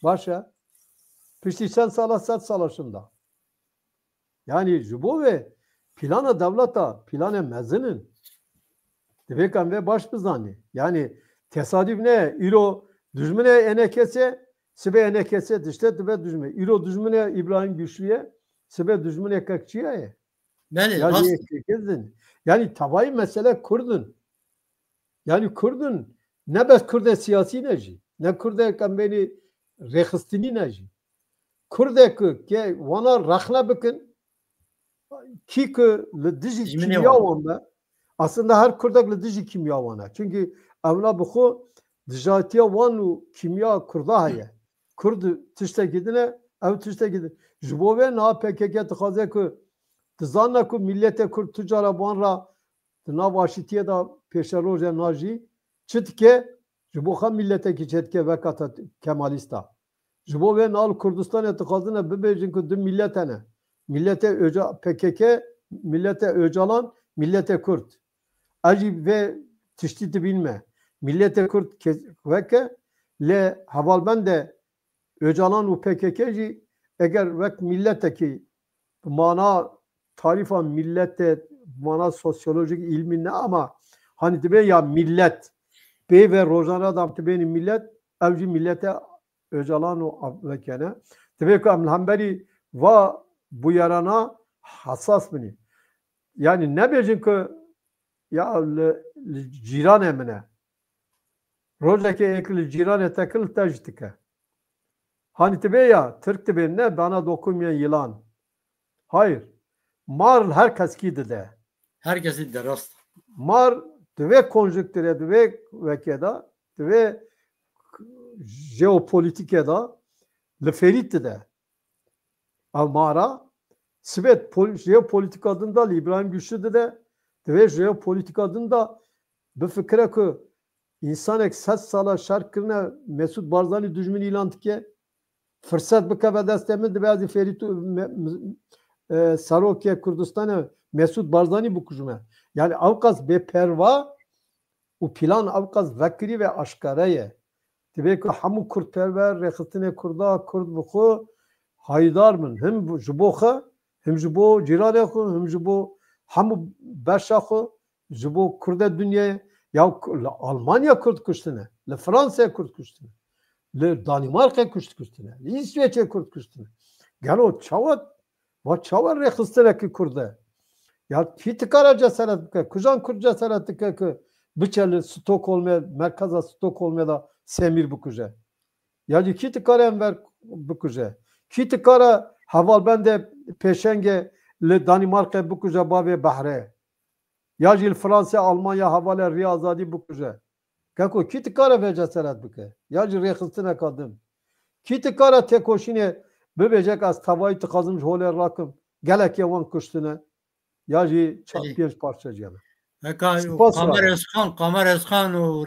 Başa pişti sen salasat salaşında. Yani jibo ve plana devleta plana mezinin devekan ve baş bizani. Yani tesadüf ne? İro düşmene enekese sibe enekese dişte dibe düşme. İro düşmene İbrahim Güçlü'ye sibe düşmene kakçıya. Yani tabayı mesele Kurdun. Yani Kurdun ne bes Kurde siyasi neci. Ne Kurde kambeni rehistini neci. Kurde ki vana rakhna bikin ki le diji kimya vanda aslında her Kurdak le diji kimya vana. Çünkü evla bu dijatiya vanu kimya Kurda haya. Kurd tişte gidine ev tişte gidine. Jibove na PKK tıkaze ki tızanna ku millete Kurd tücara banra tınav aşitiye da peşeroje naji çıtke jiboha millete ki çetke vekata kemalista. Jibove nal Kurdistan tıkazına bebejin ki dün milletene. Millete PKK millete Öcalan millete Kürt. Acib ve tiştiti bilme. Millete Kürt veke le havalbende Öcalan u PKK'ci eğer vek millete ki mana tarifa millete mana sosyolojik ilminle ama hani tibe ya millet bey ve rozana adam tibenin millet evci millete Öcalan u vekene tibe ki amlhamberi va bu yarana hassas bini. Yani ne bileyim ki ya ciran emine Rojaki ekli ciran etekil tectike. Hani tibe ya Türk tibe ne bana dokunmayan yılan. Hayır. Mar herkes kidi de. Herkesi de rast. Mar tibe konjüktüre tibe vekeda tibe jeopolitike da leferit de. Mara Svet jeopolitik adında İbrahim Güçlü de ve jeopolitik adında bu fikre ki insan eksat sala şarkına Mesut Barzani düşmün ilan tike fırsat bıka ve destemedi bazı Ferit Sarokya Kürdistan'a Mesut Barzani bu kujme. Yani avkaz beperva u plan avkaz vekri ve aşkareye. Tibe ki hamu Kürtperver rehistine Kurda Kurd buku haydar mın hem jiboha hem jibo ciranekhu hem jibo hamu beşakhu jibo Kürde dünya ya Almanya Kürt kuştune le Fransa Kürt kuştune le Danimarka Kürt kuştune le İsveç'e Kürt kuştune galo çavat va çavar rehistine ki Kürde ya kitikara cesaret ki kujan Kürt cesaret ki biçeli Stockholm'e merkeza Stockholm'e da semir bu kuje ya kitikara enver bu kuje kitikara havalbende peşenge le Danimarka bu kuje bave bahre ya jil Fransa Almanya havale riyazadi bu kuje kako kitikara ve cesaret bu ke ya jil rehistine kadım kitikara tekoşine ببیجک از تبایی تقازم جهول راکم گلک یوان کشتنه یا جی پیش پارچه جیانه قمر از خان و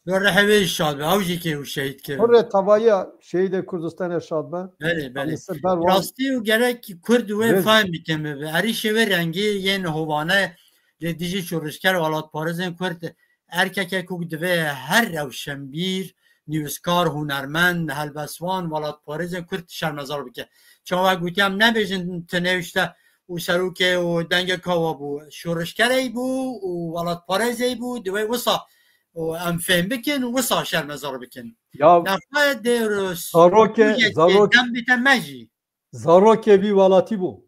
رحوی شاد به اوجی که شهید که هر تبایی شهید کردستان شاد به بله راستی و گرک کرد و فهم بیتم به عریش و رنگی یه نهوانه دیجی شورشگر والات پارزن کرد erkeke ku divê her rew şembîr nivîskar hunermend helbesvan welat parêzên Kurd şermezar bike. Çawa gotiyam nebêjin tinêwişte û serokê û dengê kawa bû şoreşkerê bû û welat parêzê bû divê wisa û em fêm bikin û wisa şermezar bikin. Nexwe dê dem bîte me jî. Zarokê vî welatî bû.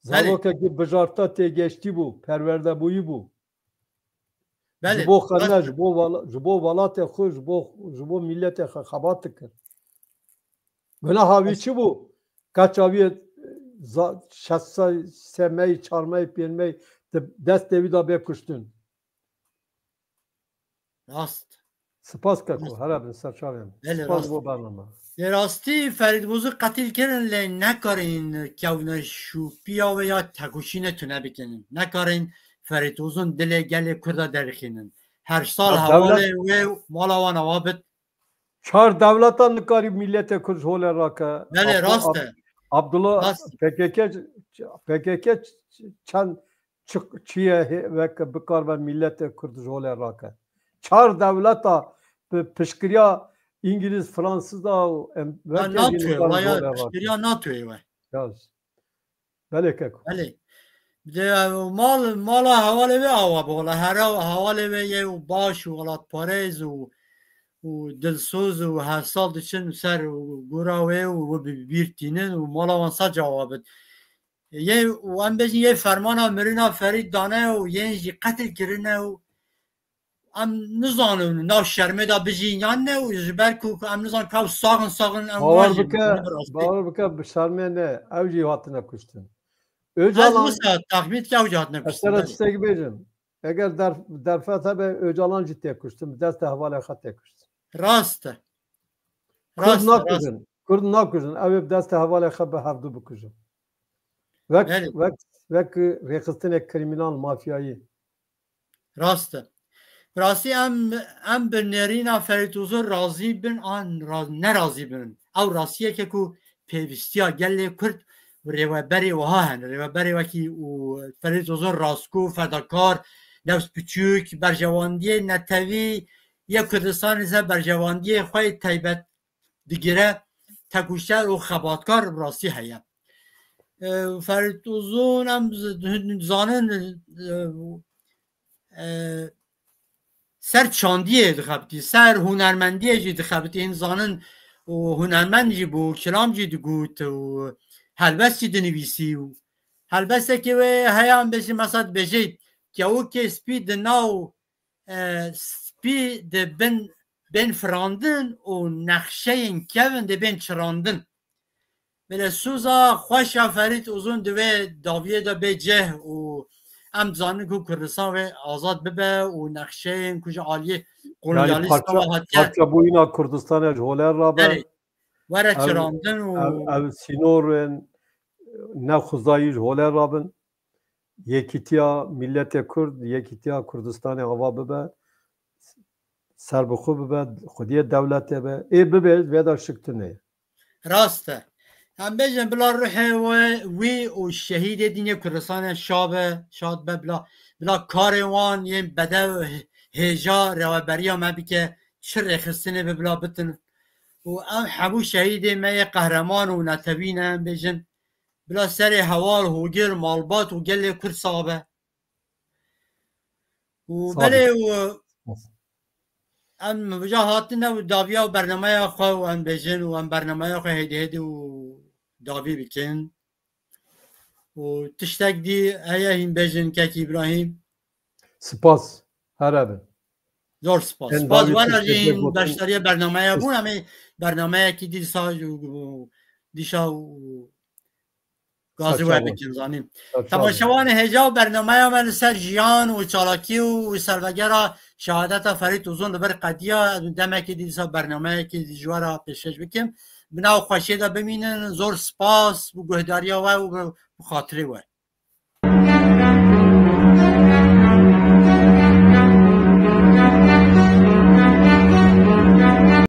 Zarokekî bijarta têgeştî bû, perwerdebûyî bû. ji bo xwe ji bo welatê xwe ji bo milletê xwe xebat dikir. Guneha wî çi bû? Keça wî şesa semeyî, çarmeyî, pênmeyî destê wî da bê kuştin. Rast. Spas keko here bin serçavên. Spas bo bername. Rastî Ferîdbozû qetil kirin lê nekarin kewne şûpiya ve ya tekuşîne tune bikinin. Nekarin Ferîdbozûn dilê gelê Kurda derxînin. Her sal hevalê wê mala wan ava bit. Çar devletan nikarî milletê Kurd holê rake. Belê rast e. Abdullah PKK çend çiye veke bikar ve milletê Kurd holê rake. Çar devleta pişkiriya İngiliz, Fransız da pişkiriya NATO'yê ve. Belê keko. Belê. Mala hevalê wê ava bola here hevalê wê yê baş û welat parêz û dilsoz û her sal diçin ser gora wê û bîr tînin û mala wan sac ava bit. Yê û em bêjin yê fermana mirina Ferîd dane û yên jî qetil kirine û em nizanin nav şermê da bijîn yan ne û ji ber ku em nizan kaw saxin em bawer bike bi şermê ne ew jî hatine kuştin. Öcalan tahmit ki avcı hatine kuştin. Esra tiştek bêjim. Eger derfet hebe Öcalan jî tê kuştin. Dest hevalê xwe tê kuştin. Rast e. Kurd nakujin. Ew ê dest hevalê xwe bi hevdû bikujin. Wek rêxistinê krîmînal mafyayî. Rast e. Rastî em bi nêrîna Ferîdbozû razî bin an nerazî bin. Ew rastiyeke ku pêvistiya gelê Kurd rêweberê wiha hene. Rêweberê wekî û Ferîdbozûn rastgû, fedakar, news biçûk, berjewandiyê netewî yê Kurdistanê ze berjewandiyê xwe taybet digire tekuşer û xebatkar rastî heye. Ferîdbozûn em zanin ser çandiyê dixebitî, ser hunermendiyê jî dixebitî. Hîn zanin û hunermend jî bû, kilam jî digot û helbest jî dinivîsî û helbestekê wê heya em bêjin mesela dibêje kewokê spî di nav spî di bên firandin û nexşeyên kevin dibên çirandin. Bêle sûza xweşa Ferîdbozûn divê daviyê de bê ceh û em zanin ku Kurdistan wê azad bibe û nexşeyên ku ji aliyê kolonyalîstan hatiye parçabûyîna Kurdistanê ji holê rabe. Were çirandin û ev sînorên nexwezayî ji holê rabin. Yekîtiya milletê Kurd, yekîtiya Kurdistanê ava bibe. Ser bi xwe bibe, xwediyê dewletê be. Ê bibe vê da şiktinê. Rast e. Em bêjin bila ruhê wî û şehîdê dînê Kurdistanê şad be bila karê wan yên bedew hêja reweberiya me bike çi rêxistinê be bila bitin û em hemû şehîdê me yê qehreman û netewî ne em bêjin bila serê hewal hûgir malbat û gelê Kurd sabe û belê û em bija hatine û daviya û bernameya xwe û em bêjin û em bernameya xwe hêdî û davî bikin û tiştek dî heye hîn bêjin kekî İbrahîm. Spas here bin. Zor spas. Spas were jî hîn beşdariya bernameya bûn em ê bernameyekî dîsa dîşa û gazî we bikin zanîn. Temaşevanê hêja û bernameya me li ser jiyan û çalakî û servegera şehadeta Ferîdbozûn li ber qediya demekî dîsa bernameyekî ji we re pêşkêş bikim. بناو خوشی دا بمینن زور سپاس و گهداریا و خاطره و